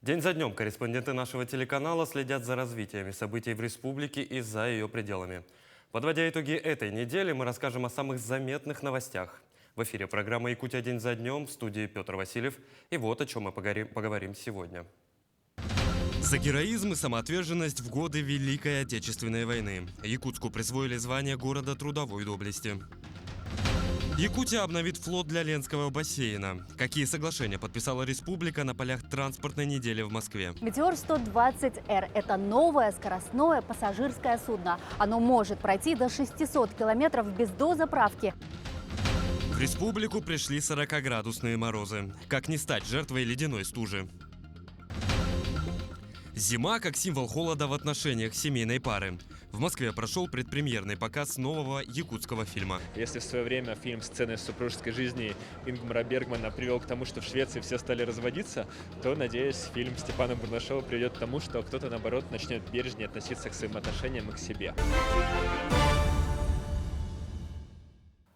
День за днем корреспонденты нашего телеканала следят за развитиями событий в республике и за ее пределами. Подводя итоги этой недели, мы расскажем о самых заметных новостях. В эфире программа «Якутия. День за днем», в студии Петр Васильев. И вот о чем мы поговорим сегодня. За героизм и самоотверженность в годы Великой Отечественной войны. Якутску присвоили звание города трудовой доблести. Якутия обновит флот для Ленского бассейна. Какие соглашения подписала республика на полях транспортной недели в Москве? «Метеор-120Р» – это новое скоростное пассажирское судно. Оно может пройти до 600 километров без дозаправки. В республику пришли 40-градусные морозы. Как не стать жертвой ледяной стужи? Зима как символ холода в отношениях семейной пары. В Москве прошел предпремьерный показ нового якутского фильма. Если в свое время фильм «Сцены из супружеской жизни» Ингмара Бергмана привел к тому, что в Швеции все стали разводиться, то, надеюсь, фильм Степана Бурнашова приведет к тому, что кто-то, наоборот, начнет бережнее относиться к своим отношениям и к себе.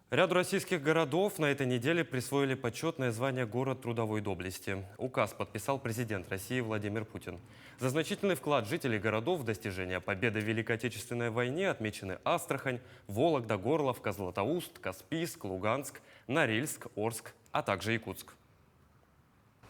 Ряду российских городов на этой неделе присвоили почетное звание «Город трудовой доблести». Указ подписал президент России Владимир Путин. За значительный вклад жителей городов в достижение победы в Великой Отечественной войне отмечены Астрахань, Вологда, Горловка, Златоуст, Каспийск, Луганск, Норильск, Орск, а также Якутск.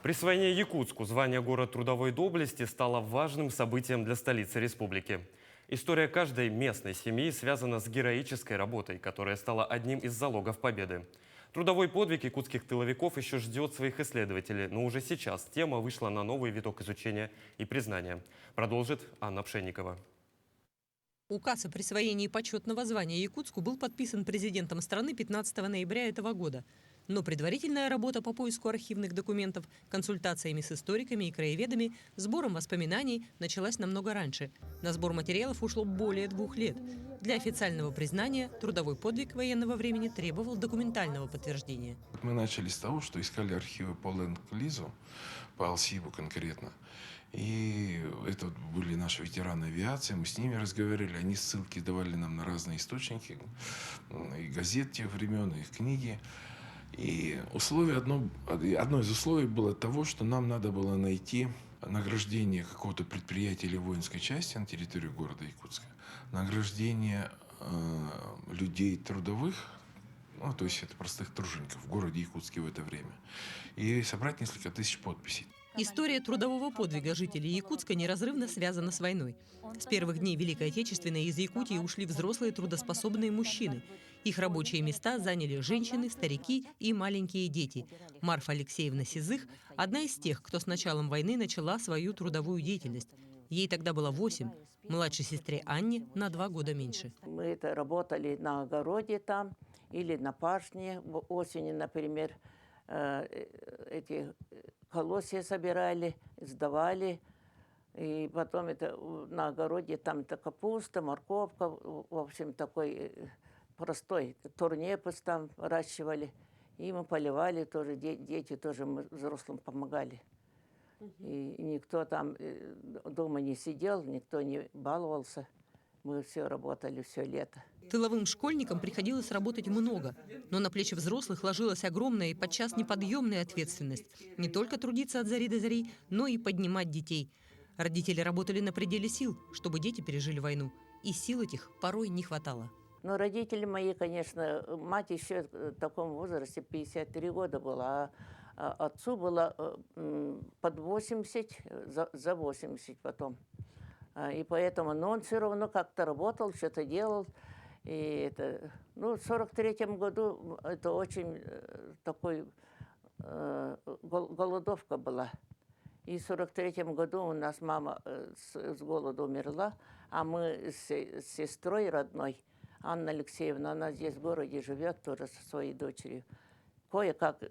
Присвоение Якутску звания «Город трудовой доблести» стало важным событием для столицы республики. История каждой местной семьи связана с героической работой, которая стала одним из залогов победы. Трудовой подвиг якутских тыловиков еще ждет своих исследователей, но уже сейчас тема вышла на новый виток изучения и признания. Продолжит Анна Пшенникова. Указ о присвоении почетного звания Якутску был подписан президентом страны 15 ноября этого года. Но предварительная работа по поиску архивных документов, консультациями с историками и краеведами, сбором воспоминаний началась намного раньше. На сбор материалов ушло более 2 лет. Для официального признания трудовой подвиг военного времени требовал документального подтверждения. Мы начали с того, что искали архивы по Ленд-Лизу, по Алсибу конкретно. И это были наши ветераны авиации, мы с ними разговаривали, они ссылки давали нам на разные источники, и газет тех времен, и книги. И одно из условий было того, что нам надо было найти награждение какого-то предприятия или воинской части на территории города Якутска, награждение людей трудовых, то есть это простых тружеников в городе Якутске в это время, и собрать несколько тысяч подписей. История трудового подвига жителей Якутска неразрывно связана с войной. С первых дней Великой Отечественной из Якутии ушли взрослые трудоспособные мужчины. Их рабочие места заняли женщины, старики и маленькие дети. Марфа Алексеевна Сизых – одна из тех, кто с началом войны начала свою трудовую деятельность. Ей тогда было 8, младшей сестре Анне на 2 года меньше. Мы работали на огороде там или на пашне осенью, например, эти колосья собирали, сдавали. И потом это на огороде там это капуста, морковка, в общем, такой простой турнепс там выращивали. И мы поливали тоже, дети тоже мы взрослым помогали. И никто там дома не сидел, никто не баловался. Мы все работали все лето. Тыловым школьникам приходилось работать много, но на плечи взрослых ложилась огромная и подчас неподъемная ответственность. Не только трудиться от зари до зари, но и поднимать детей. Родители работали на пределе сил, чтобы дети пережили войну. И сил этих порой не хватало. Но родители мои, конечно, мать еще в таком возрасте, 53 года была, а отцу было под 80, за 80 потом. И поэтому, но он все равно как-то работал, что-то делал. И это, в 43-м году это очень такой голодовка была. И в 43-м году у нас мама с голоду умерла, а мы с сестрой родной, Анна Алексеевна, она здесь в городе живет тоже со своей дочерью. Кое-как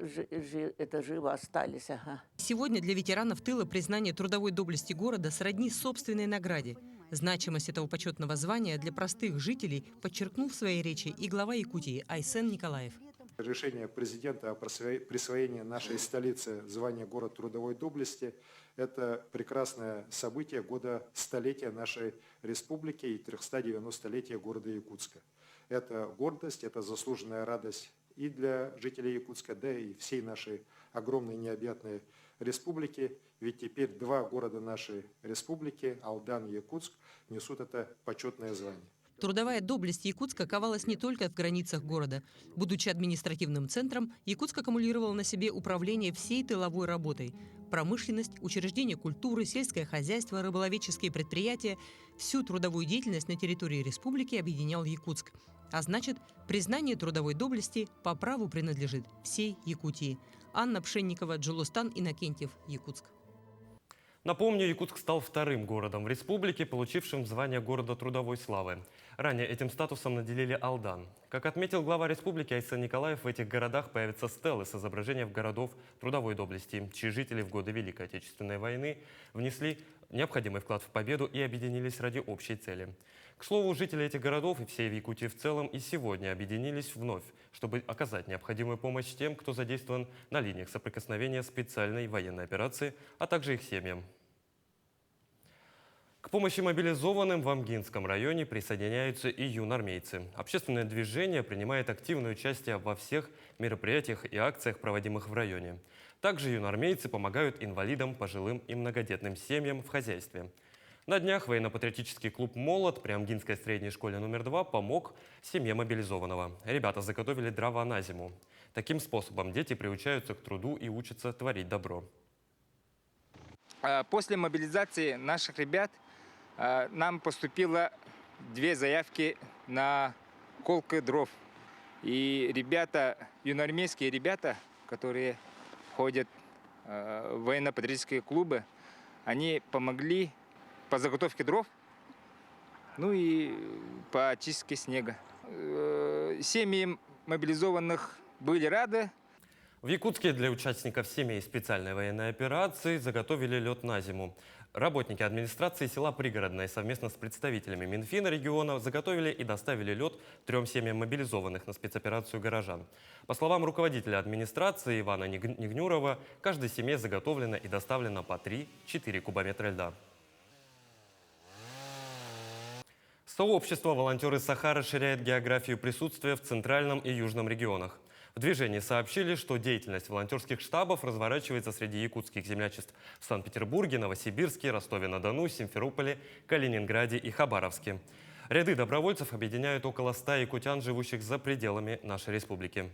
живо остались. Ага. Сегодня для ветеранов тыла признание трудовой доблести города сродни собственной награде. Значимость этого почетного звания для простых жителей подчеркнул в своей речи и глава Якутии Айсен Николаев. Решение президента о присвоении нашей столице звания «Город трудовой доблести» – это прекрасное событие года столетия нашей республики и 390-летия города Якутска. Это гордость, это заслуженная радость и для жителей Якутска, да и всей нашей огромной необъятной республики. ведь теперь два города нашей республики, Алдан и Якутск, несут это почетное звание. Трудовая доблесть Якутска ковалась не только в границах города. Будучи административным центром, Якутск аккумулировал на себе управление всей тыловой работой. Промышленность, учреждения культуры, сельское хозяйство, рыболовеческие предприятия – всю трудовую деятельность на территории республики объединял Якутск. А значит, признание трудовой доблести по праву принадлежит всей Якутии. Анна Пшенникова, Джулустан Иннокентьев, Якутск. Напомню, Якутск стал вторым городом в республике, получившим звание города трудовой славы. Ранее этим статусом наделили Алдан. Как отметил глава республики Айсан Николаев, в этих городах появятся стелы с изображением городов трудовой доблести, чьи жители в годы Великой Отечественной войны внесли необходимый вклад в победу и объединились ради общей цели. К слову, жители этих городов и всей Якутии в целом и сегодня объединились вновь, чтобы оказать необходимую помощь тем, кто задействован на линиях соприкосновения специальной военной операции, а также их семьям. К помощи мобилизованным в Амгинском районе присоединяются и юнармейцы. Общественное движение принимает активное участие во всех мероприятиях и акциях, проводимых в районе. Также юнармейцы помогают инвалидам, пожилым и многодетным семьям в хозяйстве. На днях военно-патриотический клуб «Молот» при Амгинской средней школе номер 2 помог семье мобилизованного. Ребята заготовили дрова на зиму. Таким способом дети приучаются к труду и учатся творить добро. После мобилизации наших ребят нам поступило 2 заявки на колку дров. И ребята, юноармейские ребята, которые ходят в военно-патриотические клубы, они помогли по заготовке дров, ну и по очистке снега. Семьи мобилизованных были рады. В Якутске для участников семей специальной военной операции заготовили лед на зиму. Работники администрации села Пригородное совместно с представителями Минфина региона заготовили и доставили лед 3 семьям мобилизованных на спецоперацию горожан. По словам руководителя администрации Ивана Нигнюрова, каждой семье заготовлено и доставлено по 3-4 кубометра льда. Сообщество «Волонтеры Саха» расширяет географию присутствия в Центральном и Южном регионах. В движении сообщили, что деятельность волонтерских штабов разворачивается среди якутских землячеств в Санкт-Петербурге, Новосибирске, Ростове-на-Дону, Симферополе, Калининграде и Хабаровске. Ряды добровольцев объединяют около 100 якутян, живущих за пределами нашей республики.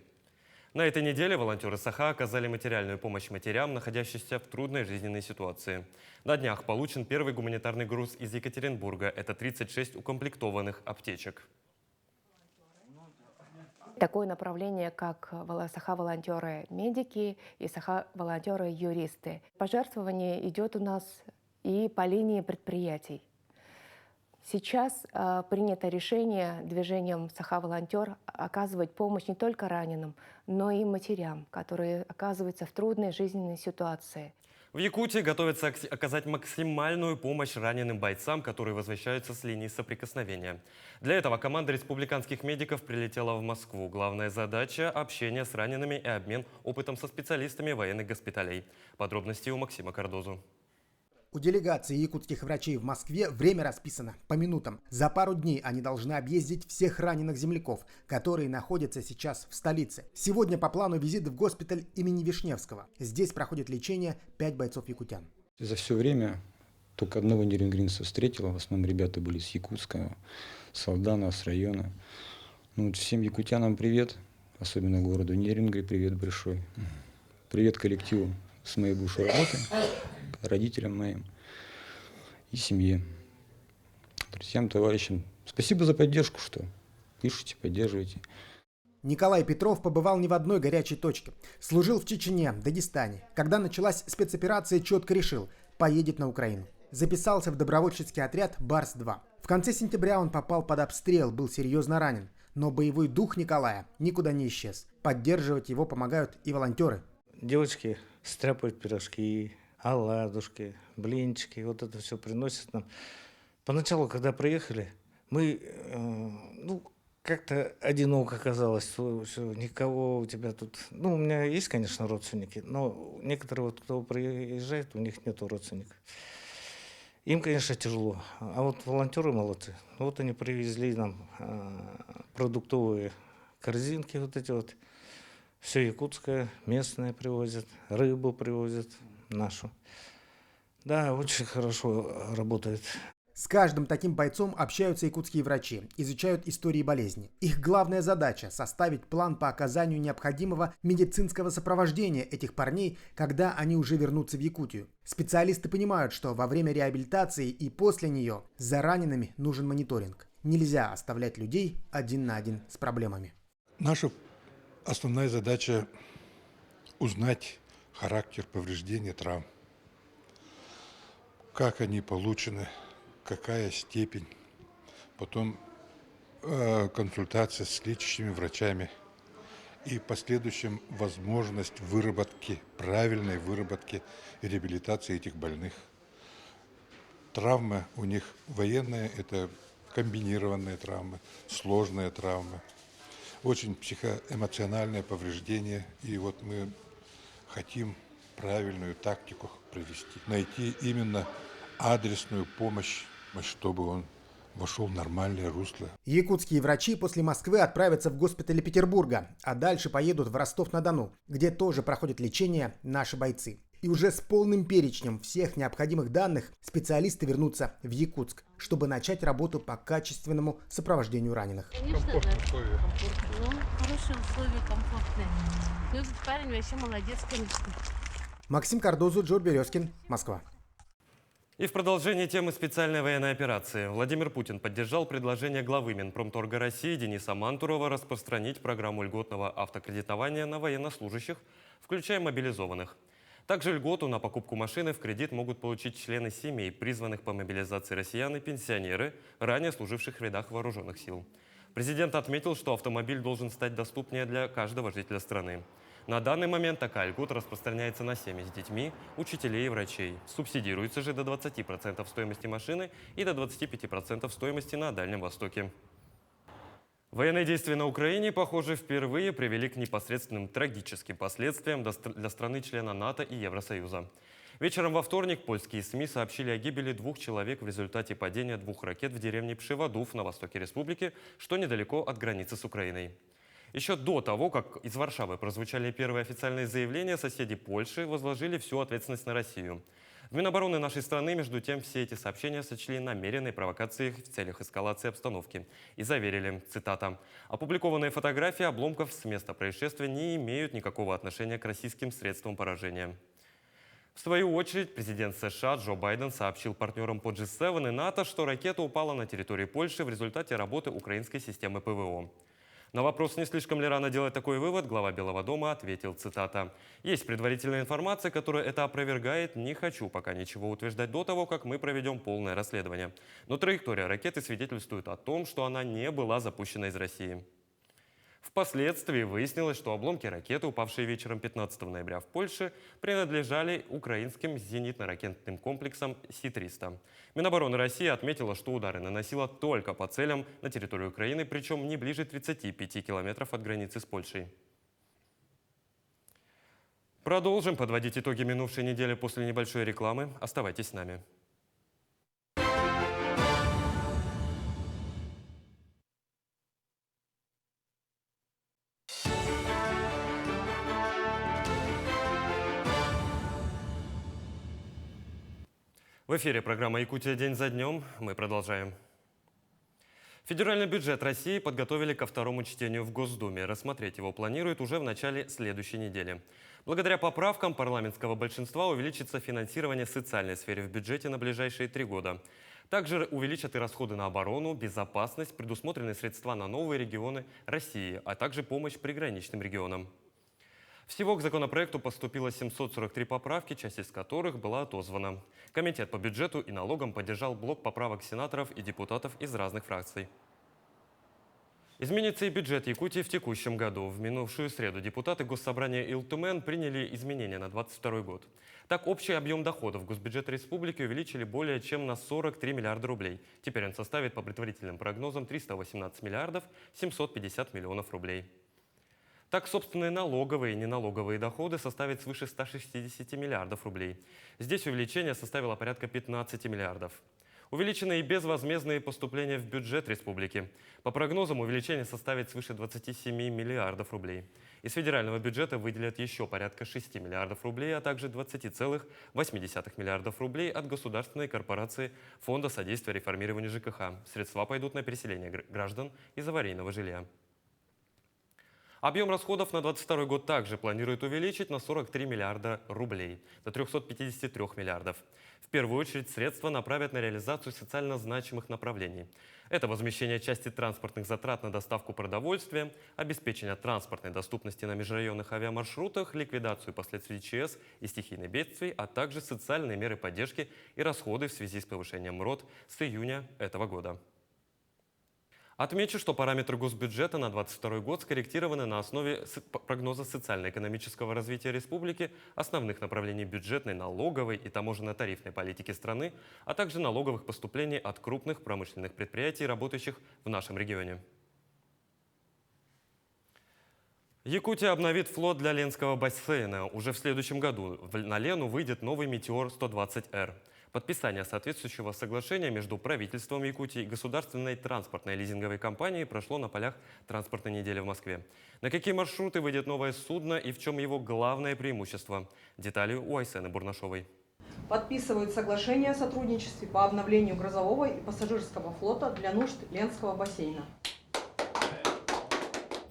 На этой неделе волонтеры Саха оказали материальную помощь матерям, находящимся в трудной жизненной ситуации. На днях получен первый гуманитарный груз из Екатеринбурга. Это 36 укомплектованных аптечек. Такое направление, как Саха-волонтеры-медики и Саха-волонтеры-юристы. Пожертвование идет у нас и по линии предприятий. Сейчас принято решение движением Саха-волонтер оказывать помощь не только раненым, но и матерям, которые оказываются в трудной жизненной ситуации. В Якутии готовятся оказать максимальную помощь раненым бойцам, которые возвращаются с линии соприкосновения. Для этого команда республиканских медиков прилетела в Москву. Главная задача – общение с ранеными и обмен опытом со специалистами военных госпиталей. Подробности у Максима Кардозу. У делегации якутских врачей в Москве время расписано по минутам. За пару дней они должны объездить всех раненых земляков, которые находятся сейчас в столице. Сегодня по плану визит в госпиталь имени Вишневского. Здесь проходит лечение 5 бойцов якутян. За все время только одного нерингринца встретила. В основном ребята были с Якутска, с Алдана, с района. Всем якутянам привет, особенно городу Нерингри привет большой. Привет коллективу с моей бывшей работы, родителям моим и семье, друзьям, товарищам. Спасибо за поддержку, что пишите, поддерживаете. Николай Петров побывал не в одной горячей точке. Служил в Чечне, Дагестане. Когда началась спецоперация, четко решил – поедет на Украину. Записался в добровольческий отряд «Барс-2». В конце сентября он попал под обстрел, был серьезно ранен. Но боевой дух Николая никуда не исчез. Поддерживать его помогают и волонтеры. Девочки стряпают пирожки, оладушки, блинчики. Вот это все приносят нам. Поначалу, когда приехали, мы как-то одиноко казалось, что никого у тебя тут... у меня есть, конечно, родственники, но некоторые, кто приезжает, у них нету родственников. Им, конечно, тяжело. А вот волонтеры молодцы. Вот они привезли нам продуктовые корзинки вот эти вот. Все якутское, местное привозят, рыбу привозят нашу. Да, очень хорошо работает. С каждым таким бойцом общаются якутские врачи, изучают истории болезни. Их главная задача – составить план по оказанию необходимого медицинского сопровождения этих парней, когда они уже вернутся в Якутию. Специалисты понимают, что во время реабилитации и после нее за ранеными нужен мониторинг. Нельзя оставлять людей один на один с проблемами. Наша основная задача – узнать характер повреждения травм, как они получены, какая степень, потом консультация с лечащими врачами и в последующем возможность выработки, правильной выработки и реабилитации этих больных. Травмы у них военные, это комбинированные травмы, сложные травмы, очень психоэмоциональное повреждение. И вот мы хотим правильную тактику провести, найти именно адресную помощь, чтобы он вошел в нормальное русло. Якутские врачи после Москвы отправятся в госпитали Петербурга, а дальше поедут в Ростов-на-Дону, где тоже проходят лечение наши бойцы. И уже с полным перечнем всех необходимых данных специалисты вернутся в Якутск, чтобы начать работу по качественному сопровождению раненых. Конечно, условия. Ну, хорошие условия, комфортные. Ну, этот парень вообще молодец, конечно. Максим Кардозу, Джордж Березкин, Москва. И в продолжении темы специальной военной операции Владимир Путин поддержал предложение главы Минпромторга России Дениса Мантурова распространить программу льготного автокредитования на военнослужащих, включая мобилизованных. Также льготу на покупку машины в кредит могут получить члены семей, призванных по мобилизации россиян и пенсионеры, ранее служивших в рядах вооруженных сил. Президент отметил, что автомобиль должен стать доступнее для каждого жителя страны. На данный момент такая льгота распространяется на семьи с детьми, учителей и врачей. Субсидируется же до 20% стоимости машины и до 25% стоимости на Дальнем Востоке. Военные действия на Украине, похоже, впервые привели к непосредственным трагическим последствиям для страны-члена НАТО и Евросоюза. Вечером во вторник польские СМИ сообщили о гибели 2 человек в результате падения 2 ракет в деревне Пшеводув на востоке республики, что недалеко от границы с Украиной. Еще до того, как из Варшавы прозвучали первые официальные заявления, соседи Польши возложили всю ответственность на Россию. В Минобороны нашей страны, между тем, все эти сообщения сочли намеренной провокацией в целях эскалации обстановки и заверили, цитата, «Опубликованные фотографии обломков с места происшествия не имеют никакого отношения к российским средствам поражения». В свою очередь, президент США Джо Байден сообщил партнерам по G7 и НАТО, что ракета упала на территории Польши в результате работы украинской системы ПВО. На вопрос, не слишком ли рано делать такой вывод, глава Белого дома ответил, цитата, «Есть предварительная информация, которая это опровергает. Не хочу пока ничего утверждать до того, как мы проведем полное расследование. Но траектория ракеты свидетельствует о том, что она не была запущена из России». Впоследствии выяснилось, что обломки ракеты, упавшие вечером 15 ноября в Польше, принадлежали украинским зенитно-ракетным комплексам Си-300. Минобороны России отметила, что удары наносила только по целям на территории Украины, причем не ближе 35 километров от границы с Польшей. Продолжим подводить итоги минувшей недели после небольшой рекламы. Оставайтесь с нами. В эфире программа «Якутия. День за днем». Мы продолжаем. Федеральный бюджет России подготовили ко второму чтению в Госдуме. Рассмотреть его планируют уже в начале следующей недели. Благодаря поправкам парламентского большинства увеличится финансирование социальной сферы в бюджете на ближайшие 3 года. Также увеличат и расходы на оборону, безопасность, предусмотрены средства на новые регионы России, а также помощь приграничным регионам. Всего к законопроекту поступило 743 поправки, часть из которых была отозвана. Комитет по бюджету и налогам поддержал блок поправок сенаторов и депутатов из разных фракций. Изменится и бюджет Якутии в текущем году. В минувшую среду депутаты Госсобрания Илтумен приняли изменения на 2022 год. Так, общий объем доходов госбюджета республики увеличили более чем на 43 миллиарда рублей. Теперь он составит, по предварительным прогнозам, 318 миллиардов 750 миллионов рублей. Так, собственные налоговые и неналоговые доходы составят свыше 160 миллиардов рублей. Здесь увеличение составило порядка 15 миллиардов. Увеличены и безвозмездные поступления в бюджет республики. По прогнозам, увеличение составит свыше 27 миллиардов рублей. Из федерального бюджета выделят еще порядка 6 миллиардов рублей, а также 20,8 миллиардов рублей от государственной корпорации Фонда содействия реформированию ЖКХ. Средства пойдут на переселение граждан из аварийного жилья. Объем расходов на 2022 год также планируют увеличить на 43 миллиарда рублей, до 353 миллиардов. В первую очередь средства направят на реализацию социально значимых направлений. Это возмещение части транспортных затрат на доставку продовольствия, обеспечение транспортной доступности на межрайонных авиамаршрутах, ликвидацию последствий ЧС и стихийных бедствий, а также социальные меры поддержки и расходы в связи с повышением МРОТ с июня этого года. Отмечу, что параметры госбюджета на 2022 год скорректированы на основе прогноза социально-экономического развития республики, основных направлений бюджетной, налоговой и таможенно-тарифной политики страны, а также налоговых поступлений от крупных промышленных предприятий, работающих в нашем регионе. Якутия обновит флот для Ленского бассейна. Уже в следующем году на Лену выйдет новый «Метеор-120Р». Подписание соответствующего соглашения между правительством Якутии и государственной транспортной лизинговой компанией прошло на полях транспортной недели в Москве. На какие маршруты выйдет новое судно и в чем его главное преимущество? Детали у Айсены Бурнашовой. Подписывают соглашение о сотрудничестве по обновлению грузового и пассажирского флота для нужд Ленского бассейна.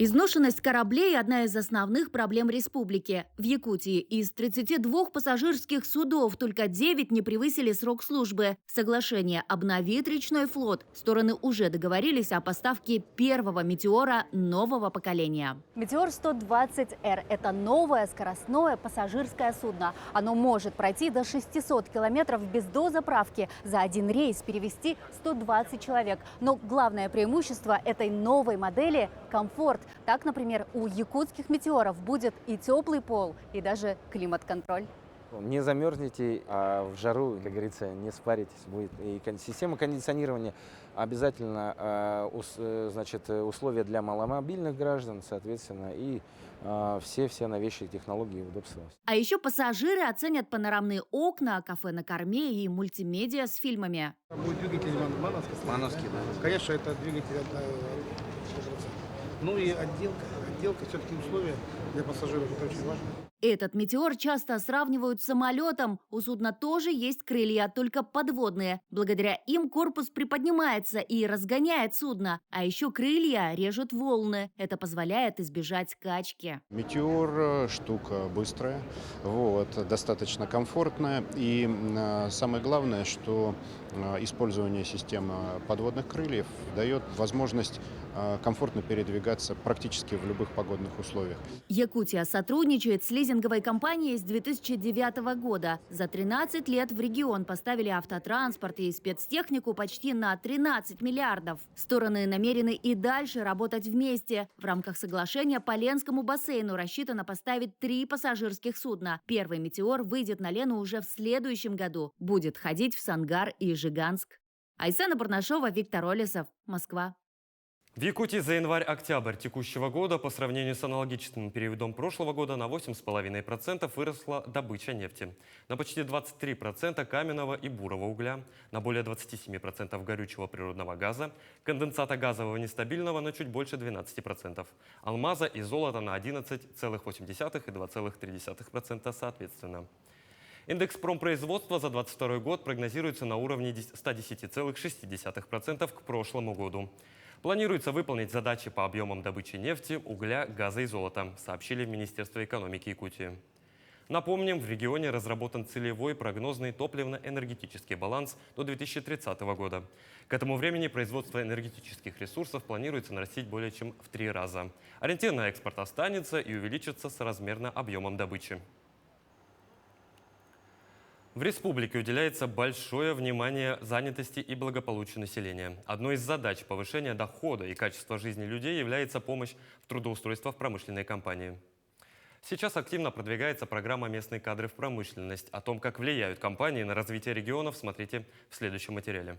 Изношенность кораблей – одна из основных проблем республики. В Якутии из 32 пассажирских судов только 9 не превысили срок службы. Соглашение обновит речной флот. Стороны уже договорились о поставке первого «Метеора» нового поколения. «Метеор-120Р» – это новое скоростное пассажирское судно. Оно может пройти до 600 километров без дозаправки. За один рейс перевезти 120 человек. Но главное преимущество этой новой модели – комфорт. Так, например, у якутских «Метеоров» будет и теплый пол, и даже климат-контроль. Не замерзнете, а в жару, как говорится, не спаритесь. Будет и система кондиционирования обязательно, значит, условия для маломобильных граждан, соответственно, и все новейшие технологии и удобства. А еще пассажиры оценят панорамные окна, кафе на корме и мультимедиа с фильмами. Будет двигатель мановский. Мановский, да. Конечно, это двигатель. Ну и отделка, все-таки условия для пассажиров, это очень важно. Этот «Метеор» часто сравнивают с самолетом. У судна тоже есть крылья, только подводные. Благодаря им корпус приподнимается и разгоняет судно. А еще крылья режут волны. Это позволяет избежать качки. «Метеор» штука быстрая, достаточно комфортная. И самое главное, что использование системы подводных крыльев дает возможность комфортно передвигаться практически в любых погодных условиях. Якутия сотрудничает с лизинговой компанией с 2009 года. За 13 лет в регион поставили автотранспорт и спецтехнику почти на 13 миллиардов. Стороны намерены и дальше работать вместе. В рамках соглашения по Ленскому бассейну рассчитано поставить 3 пассажирских судна. Первый «Метеор» выйдет на Лену уже в следующем году. Будет ходить в Сангар и Жиганск. Айсена Бурнашова, Виктор Олесов, Москва. В Якутии за январь-октябрь текущего года по сравнению с аналогичным периодом прошлого года на 8,5% выросла добыча нефти, на почти 23% каменного и бурого угля, на более 27% горючего природного газа, конденсата газового нестабильного на чуть больше 12%, алмаза и золота на 11,8% и 2,3% соответственно. Индекс промпроизводства за 2022 год прогнозируется на уровне 110,6% к прошлому году. Планируется выполнить задачи по объемам добычи нефти, угля, газа и золота, сообщили в Министерстве экономики Якутии. Напомним, в регионе разработан целевой прогнозный топливно-энергетический баланс до 2030 года. К этому времени производство энергетических ресурсов планируется нарастить более чем в 3 раза. Ориентир на экспорт останется и увеличится соразмерно объемам добычи. В республике уделяется большое внимание занятости и благополучию населения. Одной из задач повышения дохода и качества жизни людей является помощь в трудоустройство в промышленной компании. Сейчас активно продвигается программа «Местные кадры в промышленность». О том, как влияют компании на развитие регионов, смотрите в следующем материале.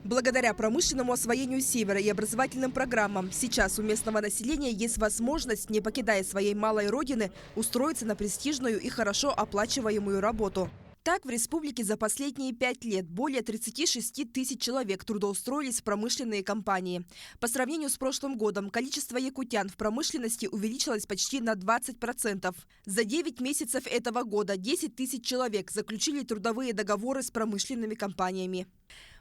Благодаря промышленному освоению Севера и образовательным программам сейчас у местного населения есть возможность, не покидая своей малой родины, устроиться на престижную и хорошо оплачиваемую работу. Так, в республике за последние 5 лет более 36 тысяч человек трудоустроились в промышленные компании. По сравнению с прошлым годом количество якутян в промышленности увеличилось почти на 20%. За 9 месяцев этого года 10 тысяч человек заключили трудовые договоры с промышленными компаниями.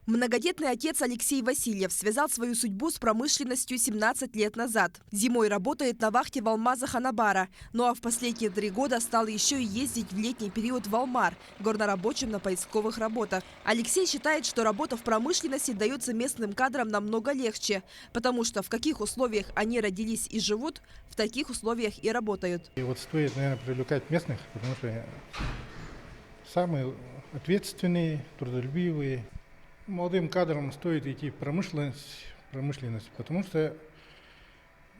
Многодетный отец Алексей Васильев связал свою судьбу с промышленностью 17 лет назад. Зимой работает на вахте в Алмазах Анабара, ну а в последние 3 года стал еще и ездить в летний период в Алмар, горнорабочим на поисковых работах. Алексей считает, что работа в промышленности дается местным кадрам намного легче, потому что в каких условиях они родились и живут, в таких условиях и работают. И вот стоит, наверное, привлекать местных, потому что самые ответственные, трудолюбивые. Молодым кадрам стоит идти в промышленность, потому что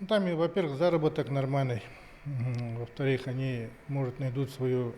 там, во-первых, заработок нормальный, во-вторых, они, может, найдут свое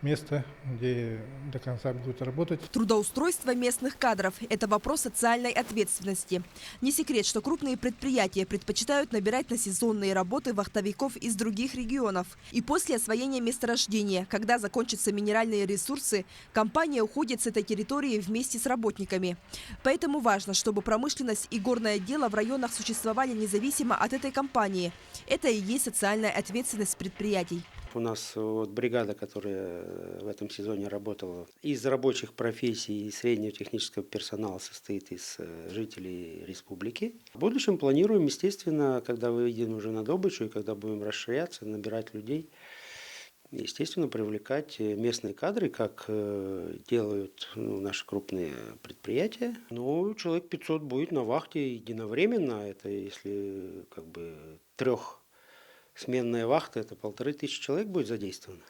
место, где до конца будут работать. Трудоустройство местных кадров – это вопрос социальной ответственности. Не секрет, что крупные предприятия предпочитают набирать на сезонные работы вахтовиков из других регионов. И после освоения месторождения, когда закончатся минеральные ресурсы, компания уходит с этой территории вместе с работниками. Поэтому важно, чтобы промышленность и горное дело в районах существовали независимо от этой компании. Это и есть социальная ответственность предприятий. У нас вот бригада, которая в этом сезоне работала, из рабочих профессий и среднего технического персонала состоит из жителей республики. В будущем планируем, естественно, когда выйдем уже на добычу и когда будем расширяться, набирать людей, естественно, привлекать местные кадры, как делают наши крупные предприятия. Но человек 500 будет на вахте единовременно, это если трехсменная вахта, это 1500 человек будет задействовано.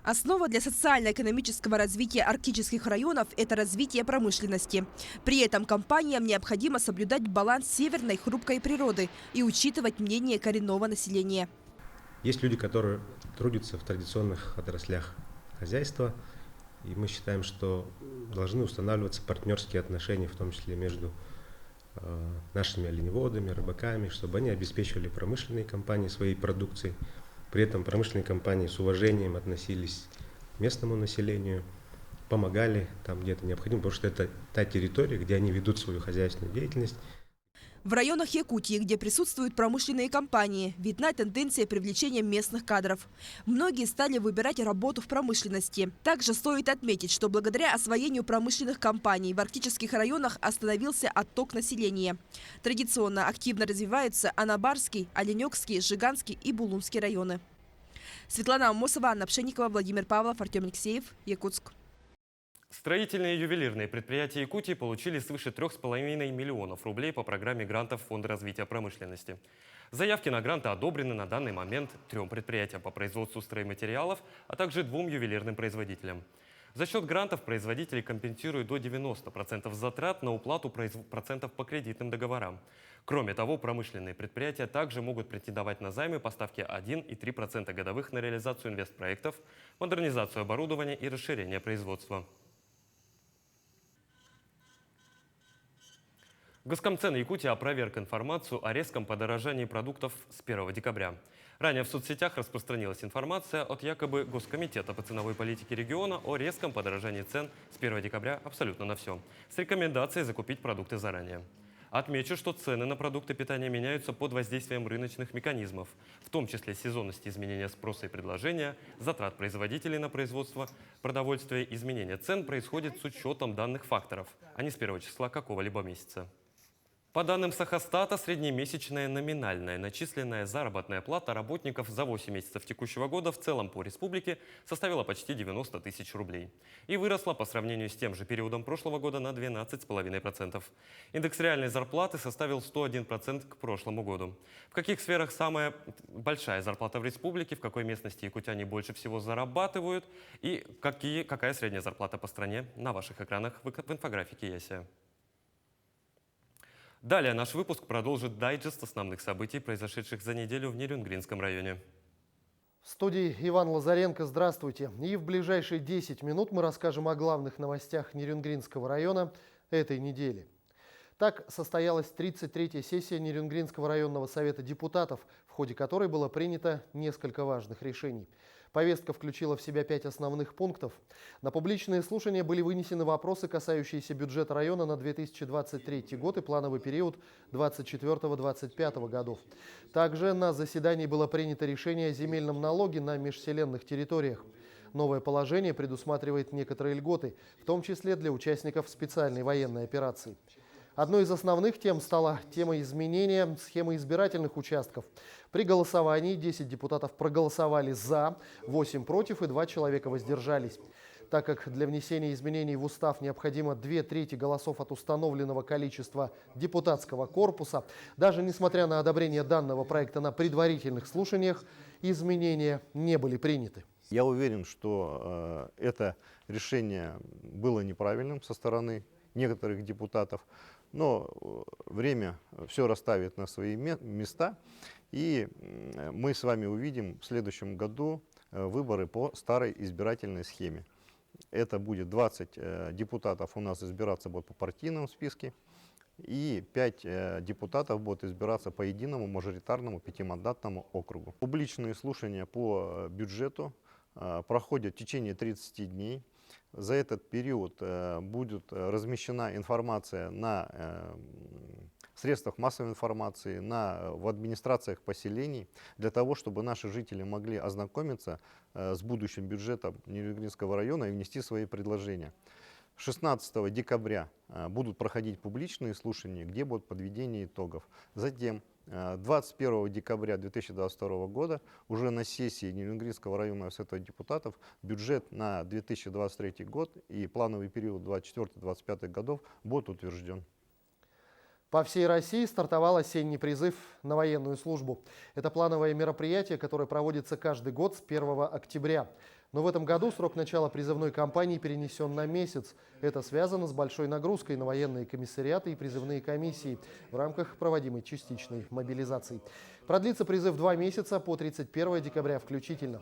Основа для социально-экономического развития арктических районов – это развитие промышленности. При этом компаниям необходимо соблюдать баланс северной хрупкой природы и учитывать мнение коренного населения. Есть люди, которые трудятся в традиционных отраслях хозяйства, и мы считаем, что должны устанавливаться партнерские отношения, в том числе между нашими оленеводами, рыбаками, чтобы они обеспечивали промышленные компании своей продукцией. При этом промышленные компании с уважением относились к местному населению, помогали там, где это необходимо, потому что это та территория, где они ведут свою хозяйственную деятельность. В районах Якутии, где присутствуют промышленные компании, видна тенденция привлечения местных кадров. Многие стали выбирать работу в промышленности. Также стоит отметить, что благодаря освоению промышленных компаний в арктических районах остановился отток населения. Традиционно активно развиваются Анабарский, Оленёкский, Жиганский и Булунский районы. Светлана Амосова, Анна Пшенникова, Владимир Павлов, Артем Алексеев, Якутск. Строительные и ювелирные предприятия Якутии получили свыше 3,5 миллионов рублей по программе грантов Фонда развития промышленности. Заявки на гранты одобрены на данный момент 3 предприятиям по производству стройматериалов, а также 2 ювелирным производителям. За счет грантов производители компенсируют до 90% затрат на уплату процентов по кредитным договорам. Кроме того, промышленные предприятия также могут претендовать на займы по ставке 1,3% годовых на реализацию инвестпроектов, модернизацию оборудования и расширение производства. Госкомцен Якутии опроверг информацию о резком подорожании продуктов с 1 декабря. Ранее в соцсетях распространилась информация от якобы Госкомитета по ценовой политике региона о резком подорожании цен с 1 декабря абсолютно на все, с рекомендацией закупить продукты заранее. Отмечу, что цены на продукты питания меняются под воздействием рыночных механизмов, в том числе сезонности изменения спроса и предложения, затрат производителей на производство продовольствия. Изменение цен происходит с учетом данных факторов, а не с 1 числа какого-либо месяца. По данным Сахастата, среднемесячная номинальная начисленная заработная плата работников за 8 месяцев текущего года в целом по республике составила почти 90 тысяч рублей и выросла по сравнению с тем же периодом прошлого года на 12,5%. Индекс реальной зарплаты составил 101% к прошлому году. В каких сферах самая большая зарплата в республике, в какой местности якутяне больше всего зарабатывают и какая средняя зарплата по стране, на ваших экранах в инфографике Ясия. Далее наш выпуск продолжит дайджест основных событий, произошедших за неделю в Нерюнгринском районе. В студии Иван Лазаренко. Здравствуйте. И в ближайшие 10 минут мы расскажем о главных новостях Нерюнгринского района этой недели. Так состоялась 33-я сессия Нерюнгринского районного совета депутатов, в ходе которой было принято несколько важных решений. Повестка включила в себя 5 основных пунктов. На публичные слушания были вынесены вопросы, касающиеся бюджета района на 2023 год и плановый период 2024-2025 годов. Также на заседании было принято решение о земельном налоге на межселенных территориях. Новое положение предусматривает некоторые льготы, в том числе для участников специальной военной операции. Одной из основных тем стала тема изменения схемы избирательных участков. При голосовании 10 депутатов проголосовали «за», 8 против и 2 человека воздержались. Так как для внесения изменений в устав необходимо 2/3 голосов от установленного количества депутатского корпуса, даже несмотря на одобрение данного проекта на предварительных слушаниях, изменения не были приняты. Я уверен, что это решение было неправильным со стороны некоторых депутатов, но время все расставит на свои места, и мы с вами увидим в следующем году выборы по старой избирательной схеме. Это будет 20 депутатов у нас избираться будут по партийному списку, и 5 депутатов будут избираться по единому мажоритарному 5-мандатному округу. Публичные слушания по бюджету проходят в течение 30 дней. За этот период будет размещена информация на средствах массовой информации, в администрациях поселений, для того, чтобы наши жители могли ознакомиться с будущим бюджетом Нерюнгринского района и внести свои предложения. 16 декабря будут проходить публичные слушания, где будет подведение итогов. Затем 21 декабря 2022 года уже на сессии Нерюнгринского районного совета депутатов бюджет на 2023 год и плановый период 2024-2025 годов будет утвержден. По всей России стартовал осенний призыв на военную службу. Это плановое мероприятие, которое проводится каждый год с 1 октября. Но в этом году срок начала призывной кампании перенесен на месяц. Это связано с большой нагрузкой на военные комиссариаты и призывные комиссии в рамках проводимой частичной мобилизации. Продлится призыв 2 месяца по 31 декабря включительно.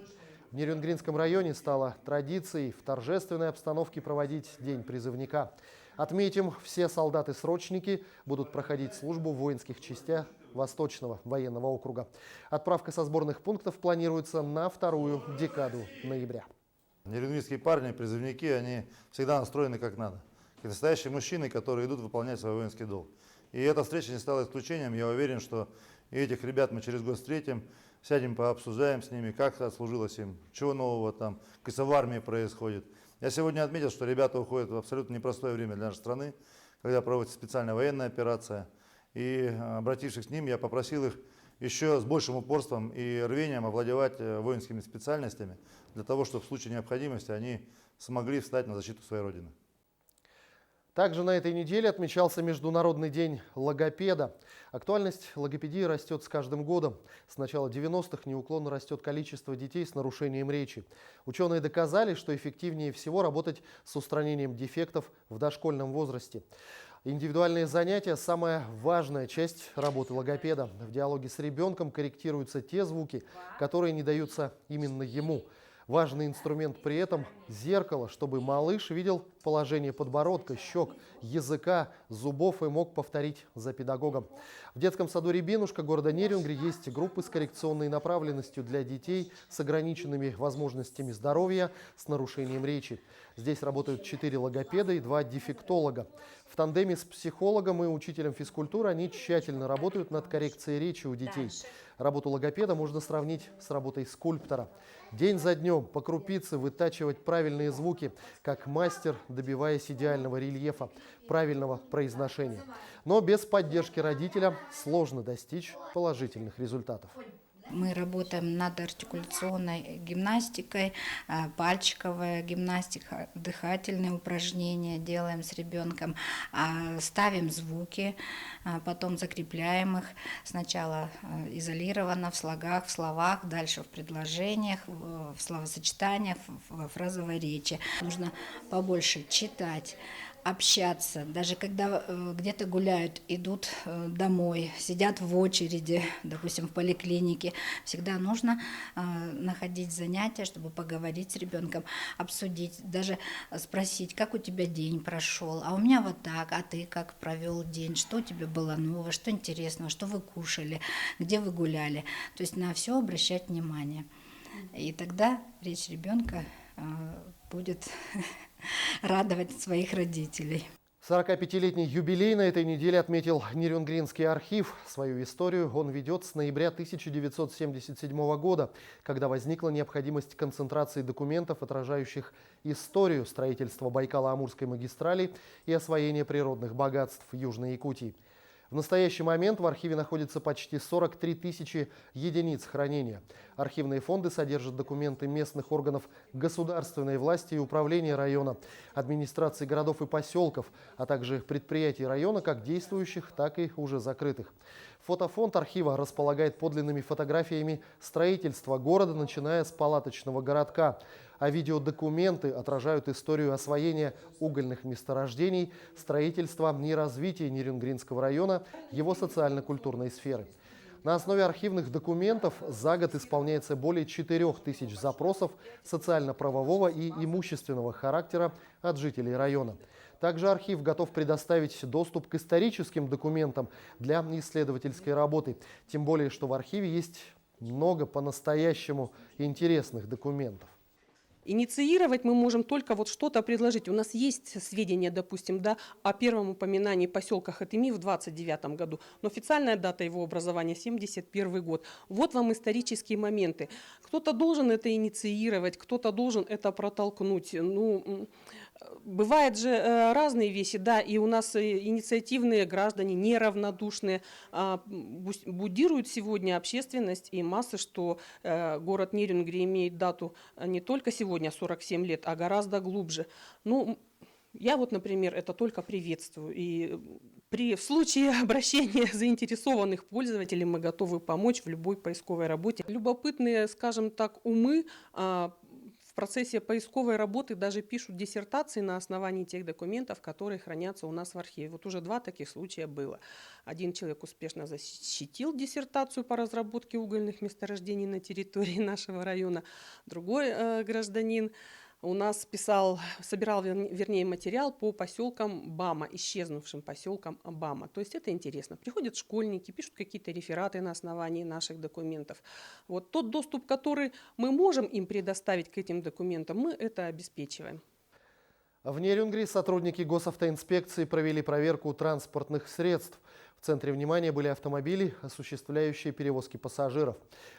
В Нерюнгринском районе стало традицией в торжественной обстановке проводить День призывника. Отметим, все солдаты-срочники будут проходить службу в воинских частях Восточного военного округа. Отправка со сборных пунктов планируется на 2-ю декаду ноября. Нерюнгринские парни, призывники, они всегда настроены как надо. Как настоящие мужчины, которые идут выполнять свой воинский долг. И эта встреча не стала исключением. Я уверен, что и этих ребят мы через год встретим, сядем, пообсуждаем с ними, как отслужилось им, чего нового там, в армии происходит. Я сегодня отметил, что ребята уходят в абсолютно непростое время для нашей страны, когда проводится специальная военная операция. И, обратившись к ним, я попросил их еще с большим упорством и рвением овладевать воинскими специальностями, для того, чтобы в случае необходимости они смогли встать на защиту своей Родины. Также на этой неделе отмечался Международный день логопеда. Актуальность логопедии растет с каждым годом. С начала 90-х неуклонно растет количество детей с нарушением речи. Ученые доказали, что эффективнее всего работать с устранением дефектов в дошкольном возрасте. Индивидуальные занятия – самая важная часть работы логопеда. В диалоге с ребенком корректируются те звуки, которые не даются именно ему. Важный инструмент при этом – зеркало, чтобы малыш видел положение подбородка, щек, языка, зубов и мог повторить за педагогом. В детском саду «Рябинушка» города Нерюнгри есть группы с коррекционной направленностью для детей с ограниченными возможностями здоровья, с нарушением речи. Здесь работают 4 логопеда и 2 дефектолога. В тандеме с психологом и учителем физкультуры они тщательно работают над коррекцией речи у детей. Работу логопеда можно сравнить с работой скульптора. День за днем по крупице вытачивать правильные звуки, как мастер, добиваясь идеального рельефа, правильного произношения. Но без поддержки родителя сложно достичь положительных результатов. Мы работаем над артикуляционной гимнастикой, пальчиковая гимнастика, дыхательные упражнения делаем с ребенком, ставим звуки, потом закрепляем их. Сначала изолированно в слогах, в словах, дальше в предложениях, в словосочетаниях, во фразовой речи. Нужно побольше читать, общаться, даже когда где-то гуляют, идут домой, сидят в очереди, допустим, в поликлинике, всегда нужно находить занятия, чтобы поговорить с ребенком, обсудить, даже спросить, как у тебя день прошел, а у меня вот так, а ты как провел день, что у тебя было нового, что интересного, что вы кушали, где вы гуляли, то есть на все обращать внимание. И тогда речь ребенка будет радовать своих родителей. 45-летний юбилей на этой неделе отметил Нерюнгринский архив. Свою историю он ведет с ноября 1977 года, когда возникла необходимость концентрации документов, отражающих историю строительства Байкало-Амурской магистрали и освоения природных богатств Южной Якутии. В настоящий момент в архиве находится почти 43 тысячи единиц хранения. Архивные фонды содержат документы местных органов государственной власти и управления района, администрации городов и поселков, а также предприятий района, как действующих, так и уже закрытых. Фотофонд архива располагает подлинными фотографиями строительства города, начиная с палаточного городка. А видеодокументы отражают историю освоения угольных месторождений, строительства и развития Нерюнгринского района, его социально-культурной сферы. На основе архивных документов за год исполняется более 4000 запросов социально-правового и имущественного характера от жителей района. Также архив готов предоставить доступ к историческим документам для исследовательской работы. Тем более, что в архиве есть много по-настоящему интересных документов. Инициировать мы можем только вот что-то предложить. У нас есть сведения, допустим, да, о первом упоминании поселка Хатыми в 1929 году, но официальная дата его образования 1971 год. Вот вам исторические моменты. Кто-то должен это инициировать, кто-то должен это протолкнуть. Ну, бывают же разные вещи, да, и у нас инициативные граждане, неравнодушные, будируют сегодня общественность и массы, что город Нерюнгри имеет дату не только сегодня 47 лет, а гораздо глубже. Ну, я вот, например, это только приветствую. И в случае обращения заинтересованных пользователей мы готовы помочь в любой поисковой работе. Любопытные, скажем так, умы в процессе поисковой работы даже пишут диссертации на основании тех документов, которые хранятся у нас в архиве. Вот уже 2 таких случая было. Один человек успешно защитил диссертацию по разработке угольных месторождений на территории нашего района. Другой гражданин у нас собирал материал по поселкам Бама, исчезнувшим поселкам Бама. То есть это интересно. Приходят школьники, пишут какие-то рефераты на основании наших документов. Вот тот доступ, который мы можем им предоставить к этим документам, мы это обеспечиваем. В Нерюнгри сотрудники госавтоинспекции провели проверку транспортных средств. В центре внимания были автомобили, осуществляющие перевозки пассажиров.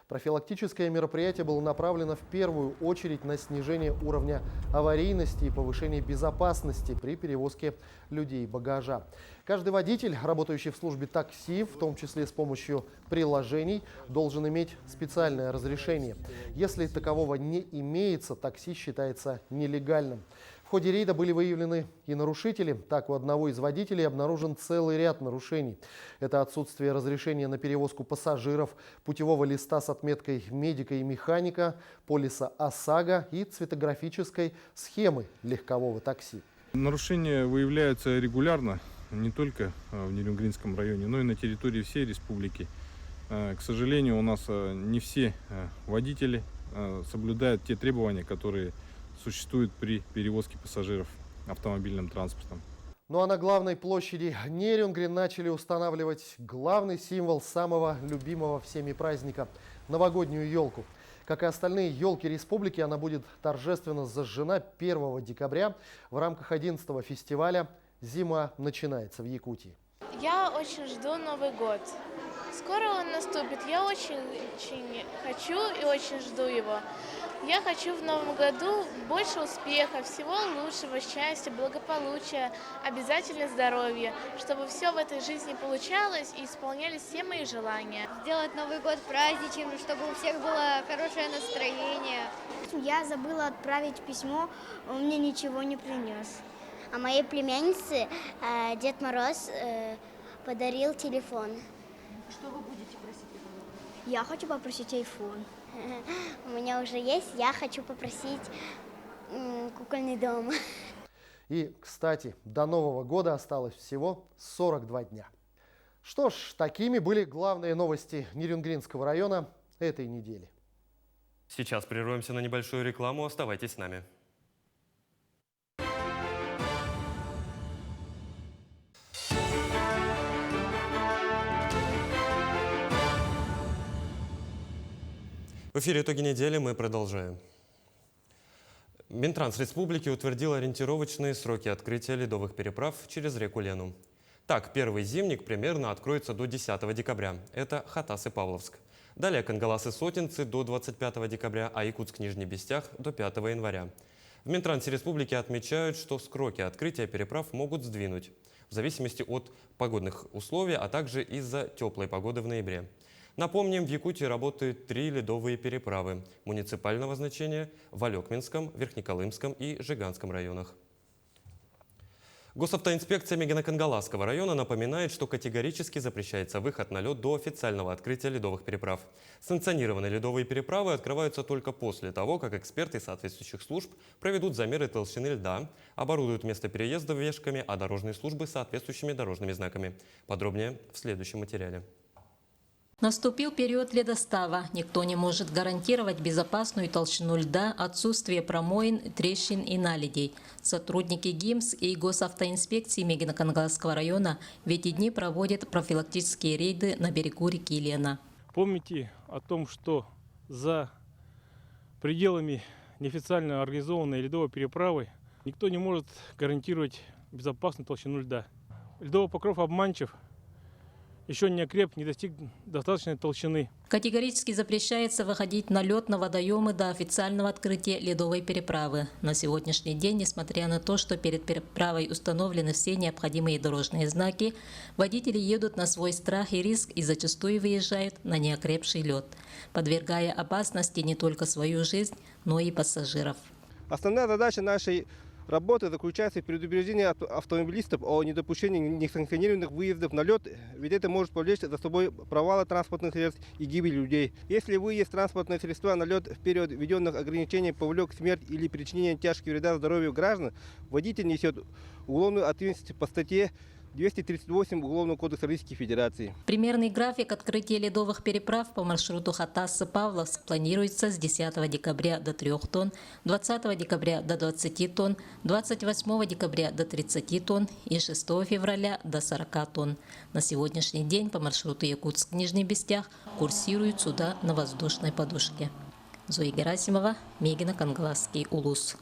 Профилактическое мероприятие было направлено в первую очередь на снижение уровня аварийности и повышение безопасности при перевозке людей и багажа. Каждый водитель, работающий в службе такси, в том числе с помощью приложений, должен иметь специальное разрешение. Если такового не имеется, такси считается нелегальным. В ходе рейда были выявлены и нарушители. Так, у одного из водителей обнаружен целый ряд нарушений. Это отсутствие разрешения на перевозку пассажиров, путевого листа с отметкой медика и механика, полиса ОСАГО и цветографической схемы легкового такси. Нарушения выявляются регулярно, не только в Нерюнгринском районе, но и на территории всей республики. К сожалению, у нас не все водители соблюдают те требования, которые существует при перевозке пассажиров автомобильным транспортом. Ну а на главной площади Нерюнгри начали устанавливать главный символ самого любимого всеми праздника – новогоднюю елку. Как и остальные елки республики, она будет торжественно зажжена 1 декабря в рамках 11-го фестиваля «Зима начинается в Якутии». Я очень жду Новый год. Скоро он наступит. Я очень хочу и очень жду его. Я хочу в новом году больше успеха, всего лучшего, счастья, благополучия, обязательно здоровья, чтобы все в этой жизни получалось и исполнялись все мои желания. Сделать Новый год праздничным, чтобы у всех было хорошее настроение. Я забыла отправить письмо, он мне ничего не принес. А моей племяннице Дед Мороз подарил телефон. Что вы будете просить? Я хочу попросить iPhone. У меня уже есть, я хочу попросить кукольный дом. И, кстати, до Нового года осталось всего 42 дня. Что ж, такими были главные новости Нерюнгринского района этой недели. Сейчас прервемся на небольшую рекламу. Оставайтесь с нами. В эфире «Итоги недели», мы продолжаем. Минтранс Республики утвердил ориентировочные сроки открытия ледовых переправ через реку Лену. Так, первый зимник примерно откроется до 10 декабря. Это Хатас и Павловск. Далее Кангалас и Сотинцы до 25 декабря, а Якутск-Нижний Бестях до 5 января. В Минтрансе Республики отмечают, что сроки открытия переправ могут сдвинуть в зависимости от погодных условий, а также из-за теплой погоды в ноябре. Напомним, в Якутии работают 3 ледовые переправы муниципального значения в Алекминском, Верхнеколымском и Жиганском районах. Госавтоинспекция Мегино-Кангаласского района напоминает, что категорически запрещается выход на лед до официального открытия ледовых переправ. Санкционированные ледовые переправы открываются только после того, как эксперты соответствующих служб проведут замеры толщины льда, оборудуют место переезда вешками, а дорожные службы соответствующими дорожными знаками. Подробнее в следующем материале. Наступил период ледостава. Никто не может гарантировать безопасную толщину льда, отсутствие промоин, трещин и наледей. Сотрудники ГИМС и Госавтоинспекции Мегино-Кангаласского района в эти дни проводят профилактические рейды на берегу реки Лена. Помните о том, что за пределами неофициально организованной ледовой переправы никто не может гарантировать безопасную толщину льда. Ледовый покров обманчив. Еще не окреп, не достиг достаточной толщины. Категорически запрещается выходить на лед на водоемы до официального открытия ледовой переправы. На сегодняшний день, несмотря на то, что перед переправой установлены все необходимые дорожные знаки, водители едут на свой страх и риск и зачастую выезжают на неокрепший лед, подвергая опасности не только свою жизнь, но и пассажиров. Основная задача нашей работа заключается в предупреждении автомобилистов о недопущении несанкционированных выездов на лед, ведь это может повлечь за собой провалы транспортных средств и гибель людей. Если выезд транспортного средства на лед в период введенных ограничений повлек смерть или причинение тяжкого вреда здоровью граждан, водитель несет уголовную ответственность по статье 238 Уголовного кодекса Российской Федерации. Примерный график открытия ледовых переправ по маршруту Хатас-Павловск планируется с 10 декабря до 3 тонн, 20 декабря до 20 тонн, 28 декабря до 30 тонн и 6 февраля до 40 тонн. На сегодняшний день по маршруту Якутск-Нижний Бестях курсируют суда на воздушной подушке. Зоя Герасимова, Мегино-Кангаласский улус.